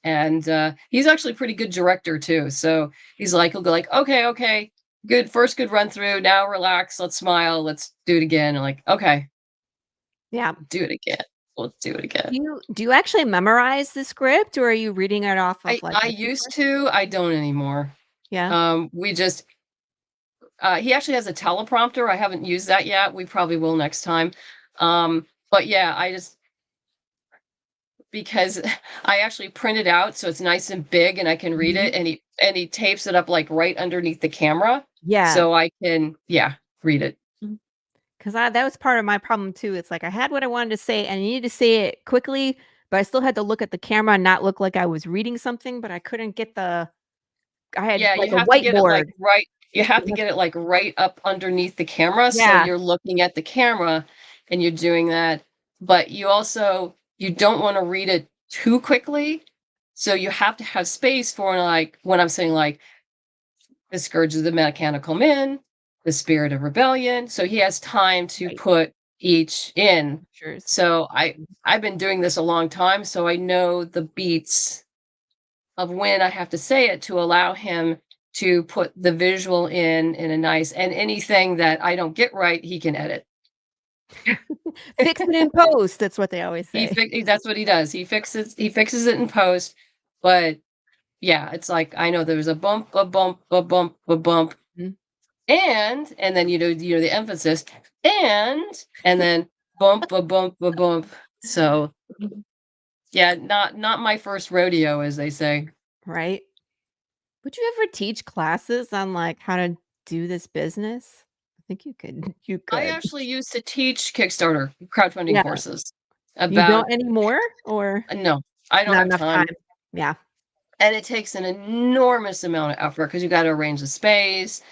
and he's actually a pretty good director too. So he'll go like, okay, good run through. Now relax, let's smile, let's do it again. And like, okay, Yeah. do it again. Let's do it again. Do you actually memorize the script, or are you reading it off of I used to. I don't anymore. Yeah. We just he actually has a teleprompter. I haven't used that yet. We probably will next time. But yeah, I just, because I actually print it out so it's nice and big and I can read it, and he tapes it up like right underneath the camera. Yeah. So I can read it. Because that was part of my problem too. It's like I had what I wanted to say and I needed to say it quickly, but I still had to look at the camera and not look like I was reading something, but I couldn't get I had like you a have to get it like whiteboard. right. You have to get it like right up underneath the camera. So Yeah. you're looking at the camera and you're doing that. But you don't want to read it too quickly. So you have to have space for, like, when I'm saying like the scourge of the mechanical men, the spirit of rebellion. So he has time to put each in. Sure. So I've been doing this a long time, so I know the beats of when I have to say it to allow him to put the visual in a nice, and anything that I don't get right, he can edit. Fix it in post. That's what they always say. That's what he does. He fixes it in post. But yeah, it's like, I know there's a bump, a bump, a bump, a bump. Mhm. And then the emphasis, and then bump, a bump, a bump. So yeah, not my first rodeo, as they say. Right. Would you ever teach classes on like how to do this business? I think you could. You could. I actually used to teach Kickstarter crowdfunding courses. You don't anymore, or No, I don't not have enough time. Yeah. And it takes an enormous amount of effort because you got to arrange the space,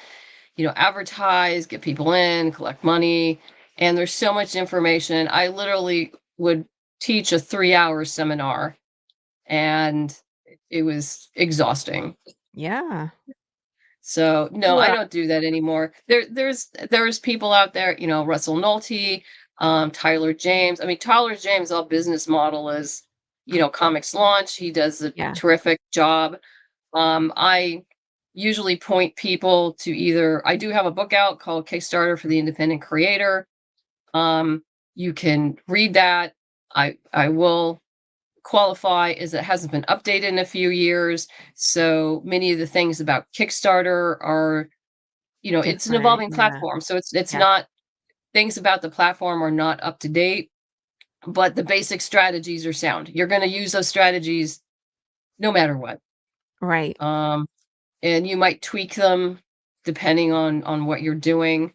advertise, get people in, collect money. And there's so much information. I literally would teach a 3-hour seminar, and it was exhausting. Yeah. So no, I don't do that anymore. There's people out there, Russell Nolte, Tyler James. I mean, Tyler James' all business model is, comics launch. He does a terrific job. I usually point people to either, I do have a book out called Kickstarter for the Independent Creator. You can read that. I will qualify as it hasn't been updated in a few years. So many of the things about Kickstarter are, it's an evolving platform. So it's not, things about the platform are not up to date, but the basic strategies are sound. You're going to use those strategies no matter what. Right. And you might tweak them depending on what you're doing.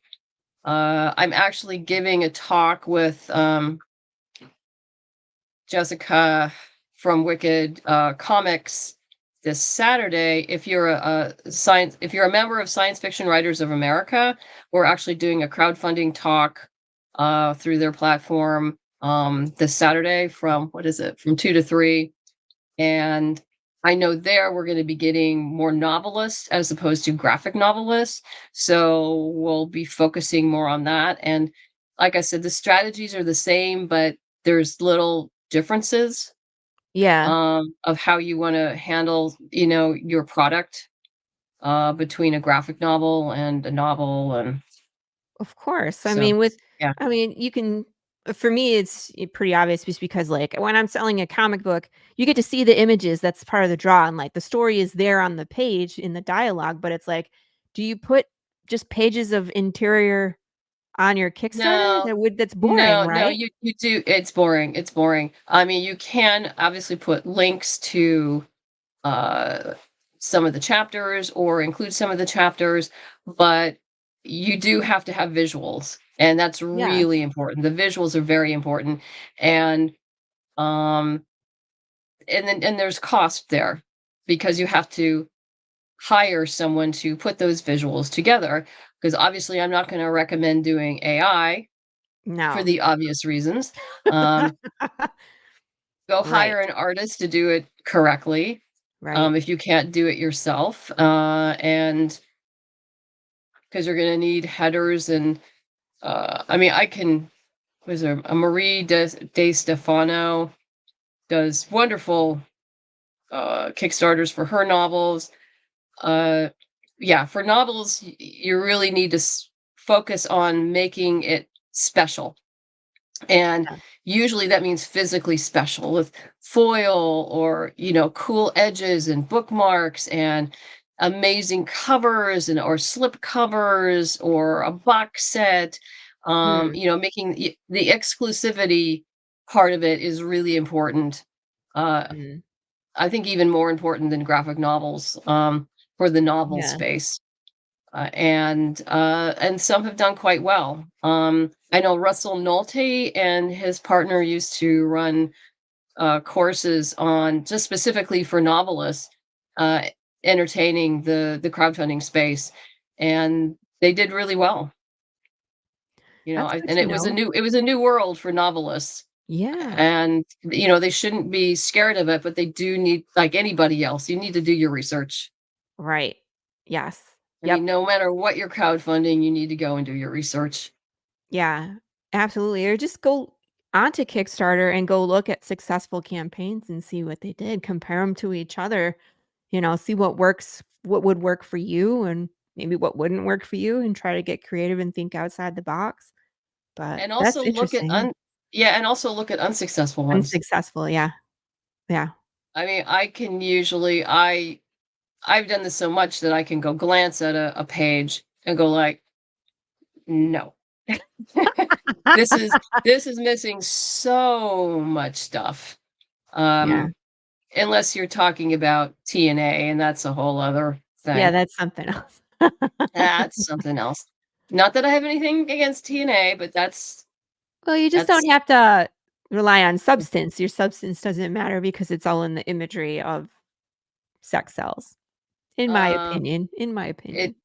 I'm actually giving a talk with Jessica from Wicked Comics this Saturday. If you're a member of Science Fiction Writers of America, we're actually doing a crowdfunding talk through their platform this Saturday from 2 to 3. And I know we're going to be getting more novelists as opposed to graphic novelists. So we'll be focusing more on that. And like I said, the strategies are the same, but there's little differences of how you want to handle, your product between a graphic novel and a novel. And of course, so, I mean, you can. For me, it's pretty obvious just because, like, when I'm selling a comic book, you get to see the images. That's part of the draw, and like the story is there on the page in the dialogue. But it's like, do you put just pages of interior on your Kickstarter? That's boring, right? No, you do. It's boring. It's boring. I mean, you can obviously put links to some of the chapters or include some of the chapters, but you do have to have visuals, and that's really important. The visuals are very important. And and there's cost there because you have to hire someone to put those visuals together, because obviously I'm not going to recommend doing AI for No. the obvious reasons. Go hire Right. an artist to do it correctly, Right. if you can't do it yourself, and because you're going to need headers and I mean, I can. Was there a Marie De Stefano does wonderful Kickstarters for her novels. Yeah, for novels, you really need to focus on making it special. And Yeah. usually that means physically special with foil or, cool edges and bookmarks and amazing covers and or slip covers or a box set. Hmm. Making the exclusivity part of it is really important. Mm. I think even more important than graphic novels, for the novel Yeah. space. And some have done quite well. I know Russell Nolte and his partner used to run courses on just specifically for novelists, uh, entertaining the crowdfunding space, and they did really well. That's good And to know. it was a new world for novelists, Yeah. and they shouldn't be scared of it, but they do need, like anybody else, you need to do your research. Right. Yes. I Yep. mean, no matter what you're crowdfunding, you need to go and do your research. Yeah. Absolutely. Or just go onto Kickstarter and go look at successful campaigns and see what they did. Compare them to each other. See what works, what would work for you, and maybe what wouldn't work for you, and try to get creative and think outside the box. But And that's also look at interesting. unsuccessful ones. Unsuccessful. Yeah. Yeah. I mean, I can usually I've done this so much that I can go glance at a page and go like, no. This is missing so much stuff. Yeah. Unless you're talking about TNA, and that's a whole other Yeah. thing. That's something else. That's something else. Not that I have anything against TNA, but Well, you just that's don't have to rely on substance. Your substance doesn't matter because it's all in the imagery of sex cells. In my uh opinion. In my it opinion.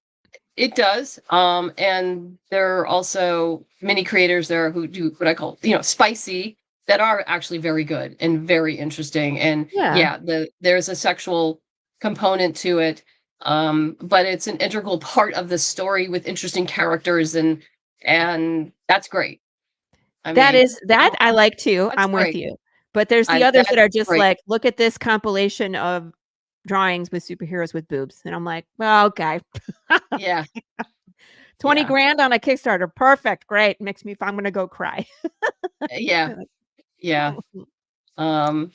it does. And there are also many creators there who do what I call, spicy, that are actually very good and very interesting. And Yeah. yeah, there's a sexual component to it. But it's an integral part of the story with interesting characters, and that's great. I mean, That oh, I like too. that's I'm with great. you. But there's the I others that That's are just great. like, "Look at this compilation of drawings with superheroes with boobs." And I'm like, "Well, okay. Yeah, 20 yeah, grand on a Kickstarter. Perfect. Great. Makes me I'm gonna go cry." yeah, yeah. Um,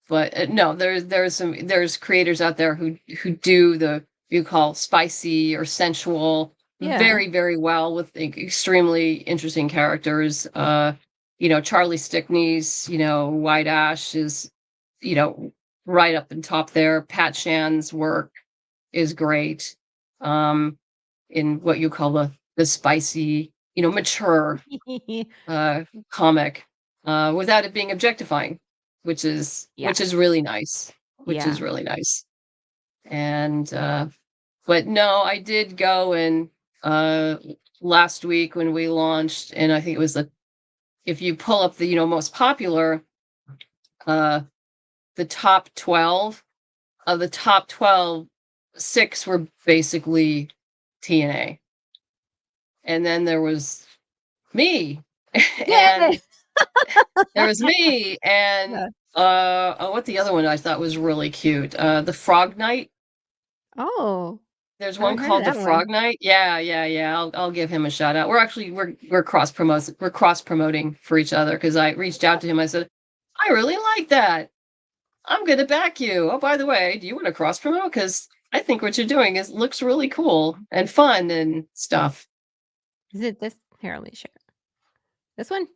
but no, there's creators out there who do the you call spicy or sensual Yeah. very, very well with extremely interesting characters. Charlie Stickney's, White Ash is, you know, right up and top there. Pat Shan's work is great. Um, in what you call the spicy, mature uh comic, without it being objectifying, which is Yes. really nice, which is Yeah. really nice. And but no, I did go and uh last week when we launched, and I think it was if you pull up the most popular, uh the top 12, of the top 12, 6 were basically TNA, and then there was me. Yay! And there was me and Yeah. oh, what the other one I thought was really cute? The Frog Knight. Oh, There's one haven't heard of called the that one. Frog Knight. Yeah, yeah, yeah. I'll give him a shout out. We're cross promoting for each other, because I reached out to him. I said, I really like that. I'm gonna back you. Oh, by the way, do you want to cross promote? Because I think what you're doing looks really cool and fun and stuff. Is it this? Here, let me share. This one?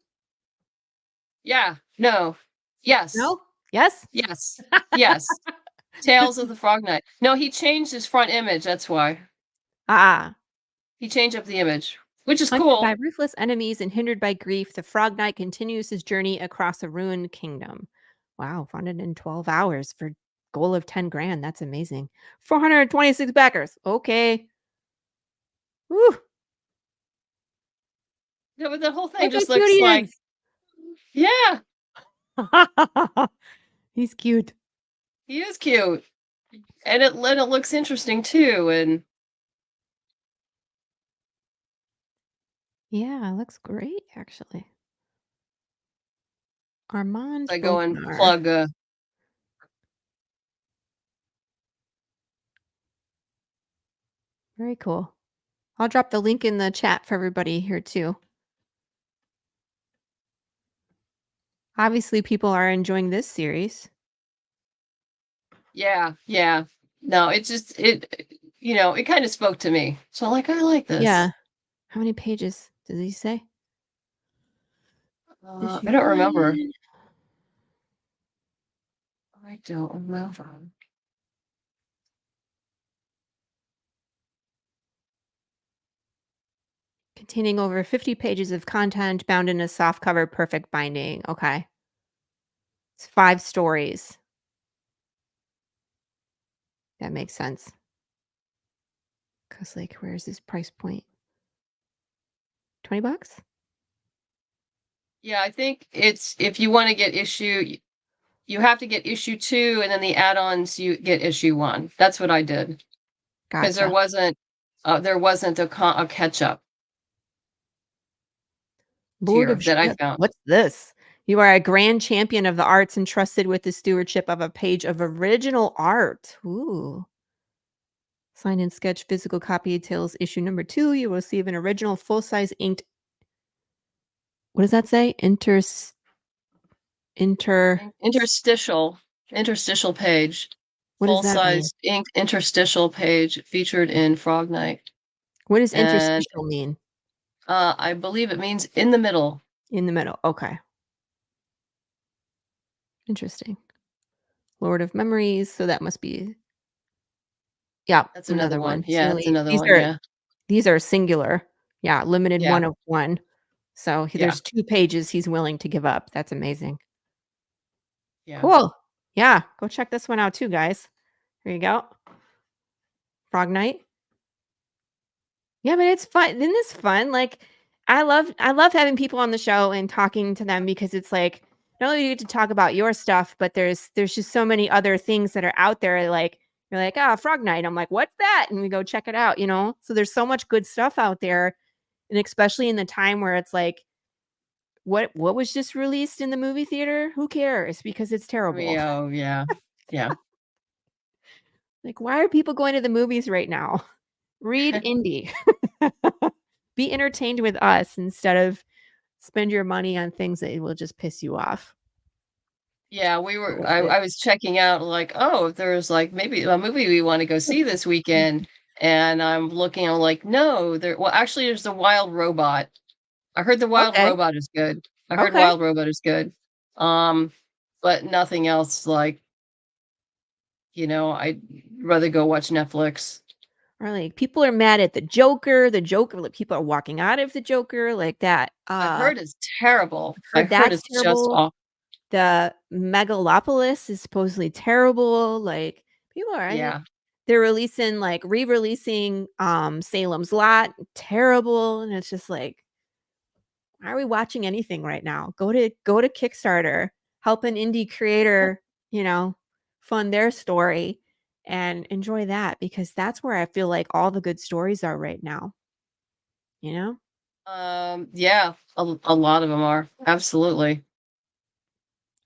Yeah. No. Yes. No? Yes? Yes. Yes. Tales of the Frog Knight. No, he changed his front image. That's why. Ah. He changed up the image, which is Hunted by cool. ruthless enemies and hindered by grief, the Frog Knight continues his journey across a ruined kingdom. Wow, funded in 12 hours for goal of 10 grand. That's amazing. 426 backers. Okay. Woo. Yeah, but the whole thing Look how just cute looks he like, is. yeah, He's cute. he is cute. And it looks interesting too. And Yeah, looks great actually. Armand I go and Bognar. plug Very cool. I'll drop the link in the chat for everybody here too. Obviously, people are enjoying this series. yeah. No, it just it kind of spoke to me. So like I like this. Yeah. How many pages does he say? I don't remember. I don't remember. Containing over 50 pages of content bound in a softcover perfect binding. Okay. It's 5 stories. That makes sense. Because, like, where's his price point? $20? Yeah, I think it's if you want to get issue, you have to get issue 2, and then the add-ons you get issue 1. That's what I did because Gotcha. there wasn't a catch-up Lord tier of that I Shit. found. What's this? You are a grand champion of the arts entrusted with the stewardship of a page of original art. Ooh. Sign and sketch physical copy tales issue number 2. You will receive an original full-size inked. What does that say? Interstitial page, What does that mean? full-size inked interstitial page featured in Frog Night, What does and interstitial mean? I believe it means in the middle. In the middle. Okay. Interesting. Lord of Memories. So that must be. Yeah, That's another one. So Yeah, that's another these one. are Yeah, these are singular. Yeah, limited yeah, one of one. So yeah, there's 2 pages he's willing to give up. That's amazing. yeah. Cool. Yeah, go check this one out too, guys. Here you go. Frog Night. Yeah, but it's fun. Isn't this fun? Like, I love having people on the show and talking to them because it's like not only do you get to talk about your stuff, but there's just so many other things that are out there. Like you're like, Frog Night. I'm like, what's that? And we go check it out, you know? So there's so much good stuff out there. And especially in the time where it's like, what was just released in the movie theater? Who cares? Because it's terrible. Oh, yeah, yeah. Like, why are people going to the movies right now? Read indie. Be entertained with us instead of spend your money on things that will just piss you off. Yeah, I was checking out like, oh, if there's like maybe a movie we want to go see this weekend. And I'm like, no, well, actually there's the Wild Robot. I heard the Wild Okay. Robot is good. I heard Okay. Wild Robot is good. But nothing else like, I'd rather go watch Netflix. Or like people are mad at the Joker. Like people are walking out of the Joker like that. I've heard it's terrible. Heard I've heard that's it's just terrible. awful. The Megalopolis is supposedly terrible. Like people are, Yeah. they're re-releasing Salem's Lot, terrible. And it's just like, why are we watching anything right now? Go to Kickstarter, help an indie creator, fund their story and enjoy that because that's where I feel like all the good stories are right now. Yeah, a lot of them are. Absolutely.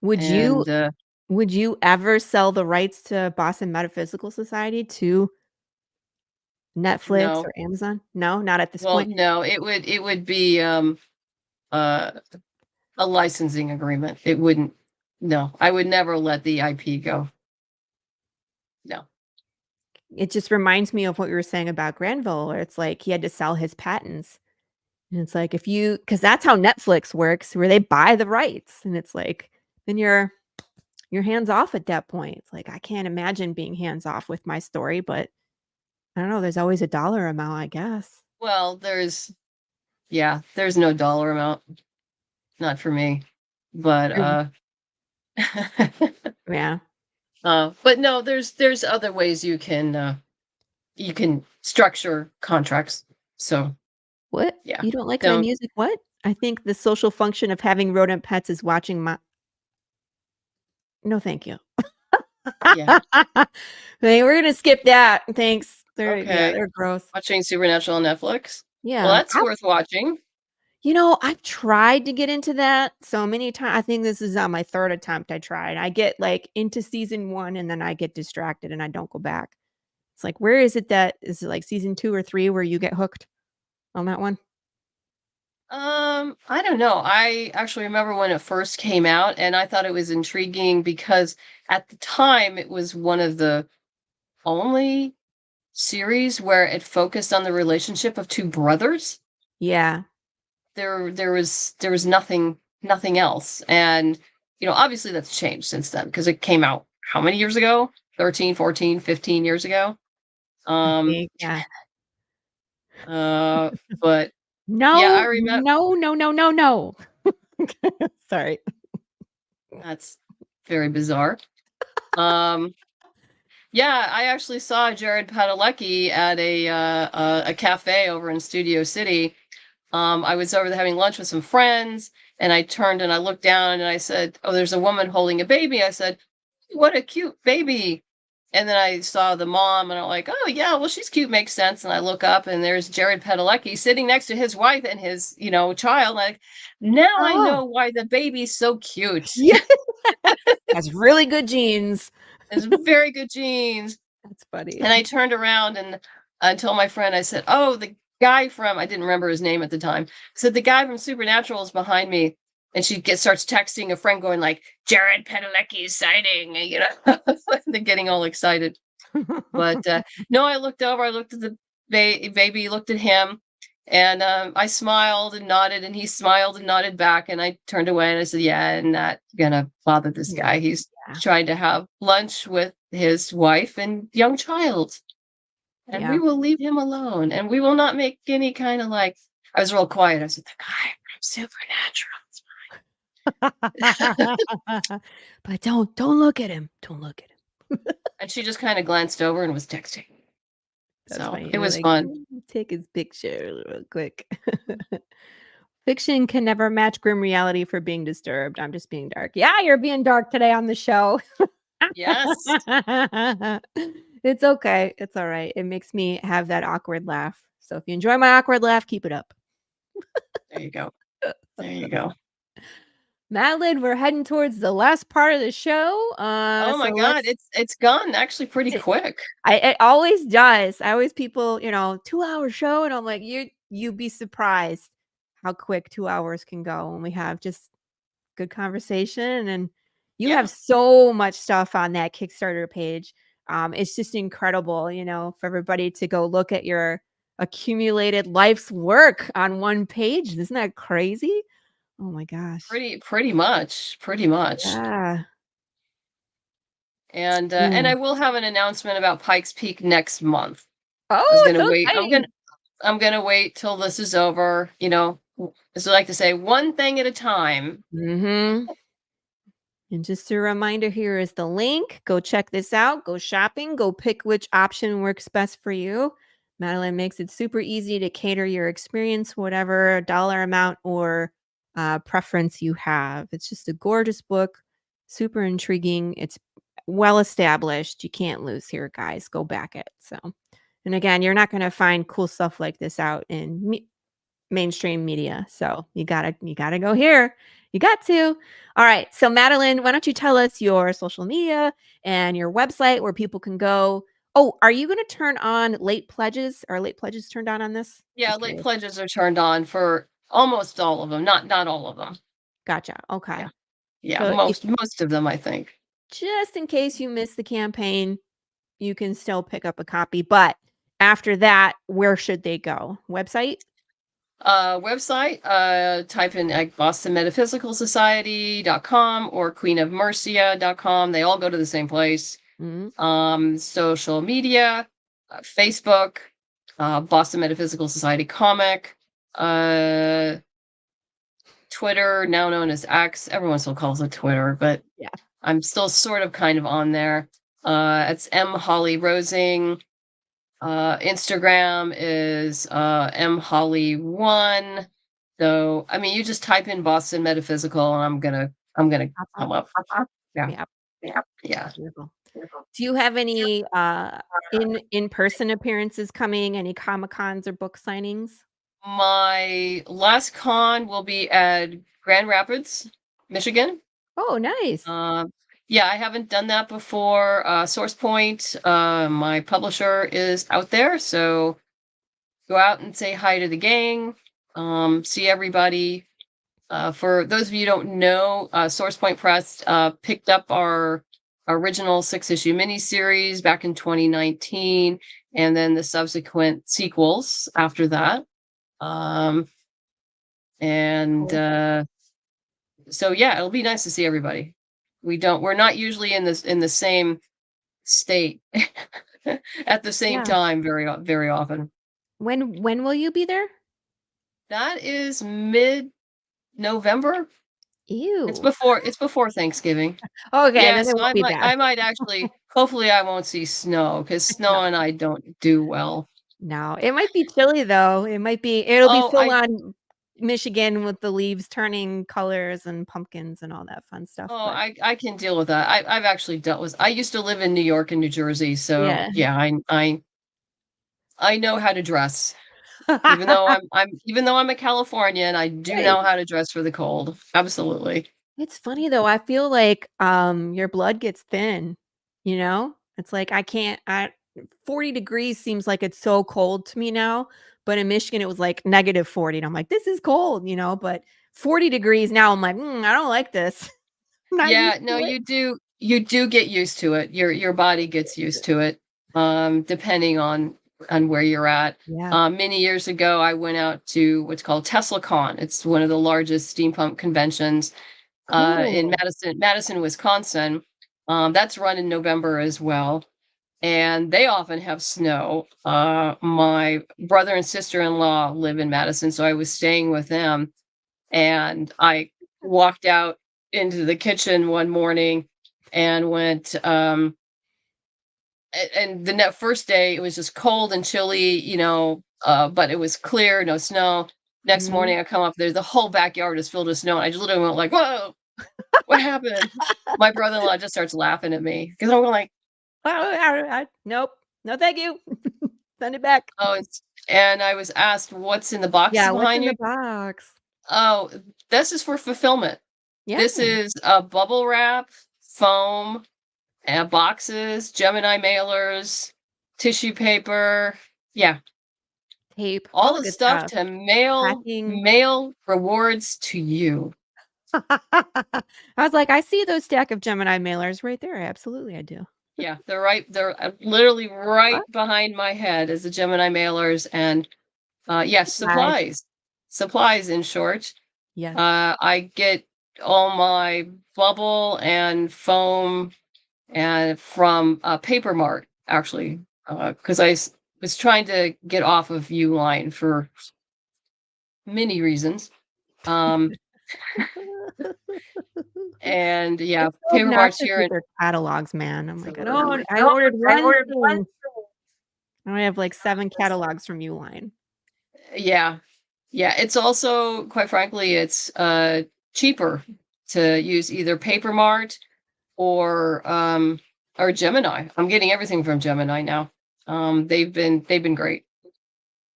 Would you ever sell the rights to Boston Metaphysical Society to Netflix No. or Amazon? No, not at this Well, point. no, it would be a licensing agreement. It wouldn't. No, I would never let the IP go. No. It just reminds me of what we were saying about Granville, where it's like he had to sell his patents. And it's like because that's how Netflix works, where they buy the rights. And it's like, then you're hands off at that point. It's like, I can't imagine being hands off with my story, but I don't know. There's always a dollar amount, I guess. Well, there's no dollar amount. Not for me. But Yeah. But no, there's other ways you can structure contracts. So What? yeah, You don't like my don't. music? What? I think the social function of having rodent pets is watching my. No, thank you. Yeah. Hey, we're gonna skip that. Thanks. Okay. They're gross. Watching Supernatural on Netflix. Well, Yeah. that's worth watching. I've tried to get into that so many times. I think this is on my third attempt. I tried. I get like into season 1 and then I get distracted and I don't go back. It's like, where is it is it like season 2 or 3 where you get hooked on that one? I don't know. I actually remember when it first came out, and I thought it was intriguing because at the time it was one of the only series where it focused on the relationship of two brothers. Yeah. There was nothing else. And obviously that's changed since then because it came out how many years ago? 13, 14, 15 years ago. I Um think, yeah. but yeah, I No, remember. no, no, no, no, no. Sorry. That's very bizarre. Um Yeah, I actually saw Jared Padalecki at a cafe over in Studio City. I was over there having lunch with some friends, and I turned and I looked down and I said, "Oh, there's a woman holding a baby." I said, "What a cute baby!" And then I saw the mom, and I'm like, "Oh yeah, well she's cute, makes sense." And I look up, and there's Jared Padalecki sitting next to his wife and his child. Like, now I Oh, know why the baby's so cute. yeah. Has really good genes. It's very good genes. That's funny. And I turned around and I told my friend, I said, "Oh, the guy from," I didn't remember his name at the time. I said, "The guy from Supernatural is behind me." And she starts texting a friend going like, "Jared Padalecki's sighting," they're getting all excited. But no, I looked over, I looked at the baby, looked at him, and I smiled and nodded, and he smiled and nodded back. And I turned away and I said, "Yeah, I'm not gonna bother this guy. He's Yeah. trying to have lunch with his wife and young child, and Yeah. we will leave him alone, and we will not make any kind of like." I was real quiet. I said, "The guy from Supernatural." But don't look at him. Don't look at him. And she just kind of glanced over and was texting. That's So funny. it You're was like, fun. take his picture real quick. Fiction can never match grim reality for being disturbed. I'm just being dark. Yeah, you're being dark today on the show. Yes. It's okay. It's all right. It makes me have that awkward laugh. So if you enjoy my awkward laugh, keep it up. There you go. There you go. Madeleine, we're heading towards the last part of the show. Oh my So God, it's gone actually pretty it, quick. it always does. I always people, 2-hour show, and I'm like, you'd be surprised how quick 2 hours can go when we have just good conversation. And you Yeah. have so much stuff on that Kickstarter page. It's just incredible, for everybody to go look at your accumulated life's work on one page. Isn't that crazy? Oh my gosh. Pretty much. Pretty much. Yeah. And Mm. I will have an announcement about Pikes Peak next month. I was Oh, it's gonna so wait. exciting. I'm gonna wait till this is over. As I like to say, one thing at a time. Mm-hmm. And just a reminder, here is the link. Go check this out. Go shopping. Go pick which option works best for you. Madeleine makes it super easy to cater your experience, whatever dollar amount or preference you have. It's just a gorgeous book, super intriguing. It's well established. You can't lose here, guys. Go back it. So, and again, you're not going to find cool stuff like this out in mainstream media. So you gotta go here. You got to. All right. So Madeleine, why don't you tell us your social media and your website where people can go? Oh, are you going to turn on late pledges? Are late pledges turned on this? Yeah, Just late curious. pledges are turned on for almost all of them. Not all of them. Gotcha. Okay. Yeah, So most of them, I think. just in case you missed the campaign, you can still pick up a copy. But after that, where should they go? Website? Website, type in like Boston Metaphysical Society.com or queenofmercia.com. They all go to the same place. Mm-hmm. Social media, Facebook, Boston Metaphysical Society comic, Twitter, now known as X. Everyone still calls it Twitter, but Yeah. I'm still sort of kind of on there. It's M Holly-Rosing. Instagram is M Holly1. So I mean, you just type in Boston Metaphysical, and I'm gonna come up. Yeah. Yeah. Beautiful. Do you have any in-person appearances coming? Any Comic-Cons or book signings? My last con will be at Grand Rapids, Michigan. Oh, nice. Yeah, I haven't done that before. Source Point, my publisher, is out there, so go out and say hi to the gang. See everybody. For those of you who don't know, Source Point Press picked up our original 6-issue miniseries back in 2019, and then the subsequent sequels after that. So yeah, it'll be nice to see everybody. We're not usually in the same state at the same time very often. When will you be there? That is mid-November. Ew. It's before Thanksgiving. Okay, Yeah, then it so won't be bad. I might actually, hopefully I won't see snow, because snow and I don't do well. No, it might be chilly though. It'll be full on Michigan with the leaves turning colors and pumpkins and all that fun stuff. Oh, I can deal with that. I've actually dealt with. I used to live in New York and New Jersey, so yeah, I know how to dress. Even though I'm a Californian, I do know how to dress for the cold. Absolutely. It's funny though. I feel like your blood gets thin, you know? It's like 40 degrees seems like it's so cold to me now, but in Michigan it was like -40 and I'm like, this is cold, you know, but 40 degrees now I'm like, I don't like this. Yeah, no, you do get used to it. Your body gets used to it. Depending on where you're at. Yeah. Many years ago, I went out to what's called TeslaCon. It's one of the largest steampunk conventions in Madison, Wisconsin. That's run in November as well, and they often have snow. My brother and sister-in-law live in Madison, so I was staying with them, and I walked out into the kitchen one morning and went. And the first day it was just cold and chilly, you know, but it was clear, no snow. Next morning I come up there, the whole backyard is filled with snow. And I just literally went like, whoa, what happened? My brother-in-law just starts laughing at me because I'm like, nope, no thank you. Send it back. Oh, and I was asked, what's in the box behind you? The box? Oh, this is for fulfillment. Yeah. This is a bubble wrap, foam, and boxes, Gemini mailers, tissue paper, tape, all the stuff to mail rewards to you. I was like, I see those stack of Gemini mailers right there. Absolutely, I do. Yeah, they're literally right behind my head is the Gemini mailers, and yes, supplies in short. Yes. I get all my bubble and foam and from Paper Mart, actually, because I was trying to get off of Uline for many reasons. And yeah, Paper Mart's here. And their catalogs, man. I'm like, I ordered one. I have like 7 catalogs from Uline. Yeah. It's also, quite frankly, it's cheaper to use either Paper Mart or Gemini. I'm getting everything from Gemini now. They've been great.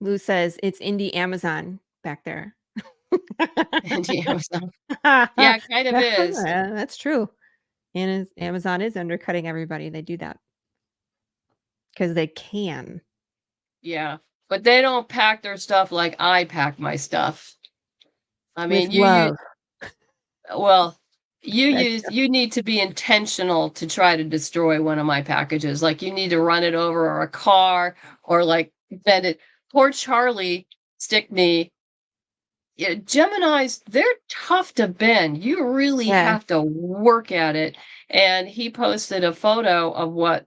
Lou says it's indie Amazon back there. Indie Amazon. Yeah, it kind of is. That's true. And Amazon is undercutting everybody. They do that because they can. Yeah, but they don't pack their stuff like I pack my stuff. I mean, you need to be intentional to try to destroy one of my packages. Like you need to run it over or a car or like bend it. Poor Charlie Stickney. Yeah, Geminis, they're tough to bend. You really have to work at it. And he posted a photo of what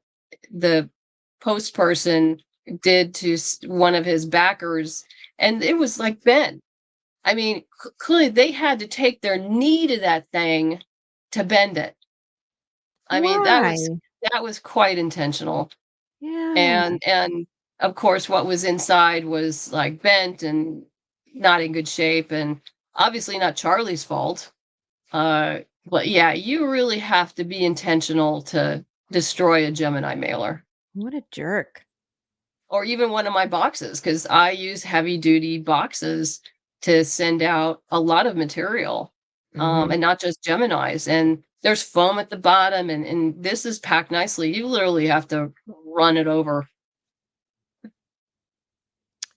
the post person did to one of his backers, and it was like bent. I mean, clearly they had to take their knee to that thing to bend it. I mean, Why? that was quite intentional. Yeah. And of course what was inside was like bent and not in good shape, and obviously not Charlie's fault. But yeah, you really have to be intentional to destroy a Gemini mailer. What a jerk. Or even one of my boxes, because I use heavy duty boxes to send out a lot of material, and not just Geminis. And there's foam at the bottom, and this is packed nicely. You literally have to run it over.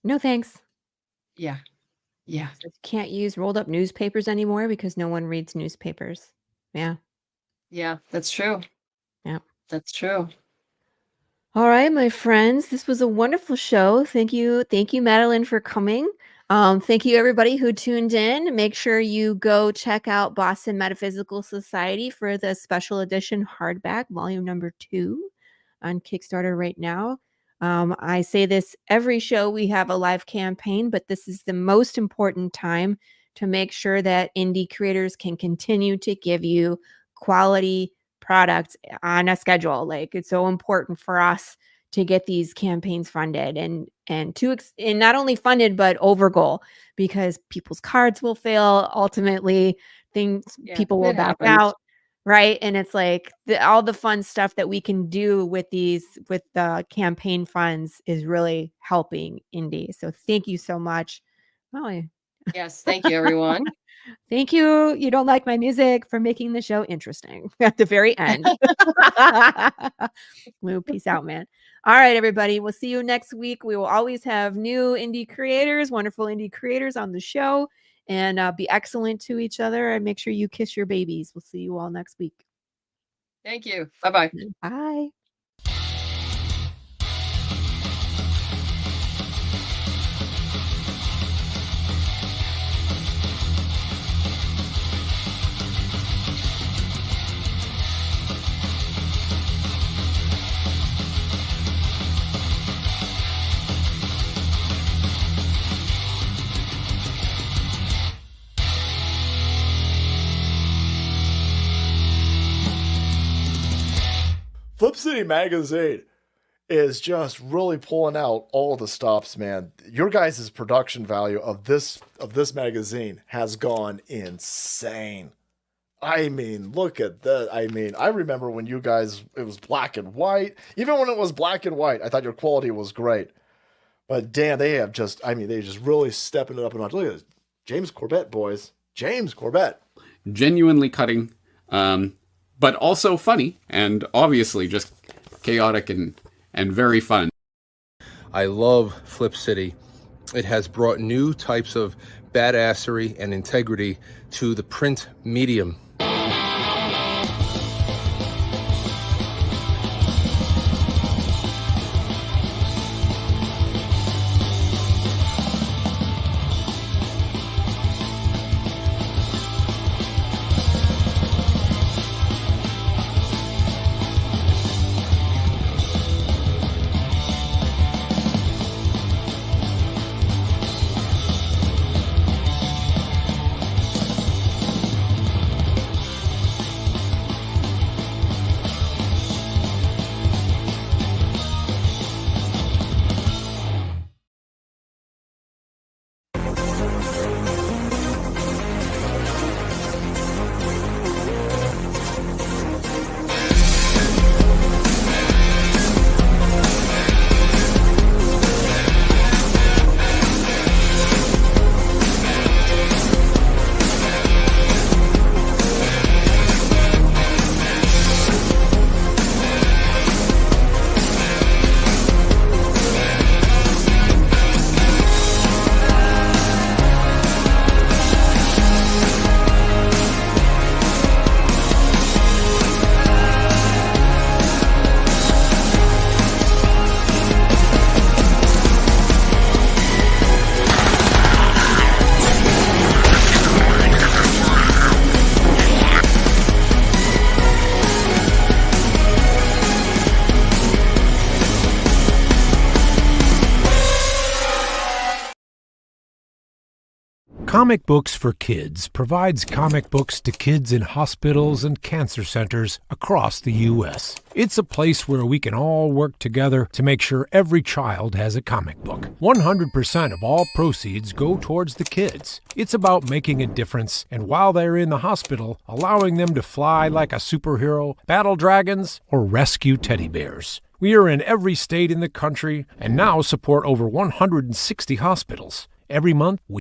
No thanks. Yeah. Yeah. So you can't use rolled up newspapers anymore because no one reads newspapers. Yeah. Yeah, that's true. Yeah. That's true. All right, my friends, this was a wonderful show. Thank you, Madeleine, for coming. Thank you, everybody who tuned in. Make sure you go check out Boston Metaphysical Society for the special edition hardback, volume number 2, on Kickstarter right now. I say this every show we have a live campaign, but this is the most important time to make sure that indie creators can continue to give you quality products on a schedule. Like, it's so important for us to get these campaigns funded and not only funded but over goal, because people's cards will fail ultimately. People will back out, right? And it's like all the fun stuff that we can do with the campaign funds is really helping indie. So thank you so much. Yes, thank you, everyone. Thank you. You don't like my music, for making the show interesting at the very end. Lou, peace out, man. All right, everybody. We'll see you next week. We will always have new indie creators, wonderful indie creators on the show, and be excellent to each other, and make sure you kiss your babies. We'll see you all next week. Thank you. Bye-bye. Bye. Flip City Magazine is just really pulling out all the stops, man. Your guys' production value of this magazine has gone insane. I mean, look at that. I mean, I remember when you guys, it was black and white. Even when it was black and white, I thought your quality was great. But damn, they just really stepping it up a notch. Look at this. James Corbett, boys. James Corbett. Genuinely cutting. But also funny, and obviously just chaotic and very fun. I love Flip City. It has brought new types of badassery and integrity to the print medium. Comic Books for Kids provides comic books to kids in hospitals and cancer centers across the U.S. It's a place where we can all work together to make sure every child has a comic book. 100% of all proceeds go towards the kids. It's about making a difference, and while they're in the hospital, allowing them to fly like a superhero, battle dragons, or rescue teddy bears. We are in every state in the country and now support over 160 hospitals. Every month, we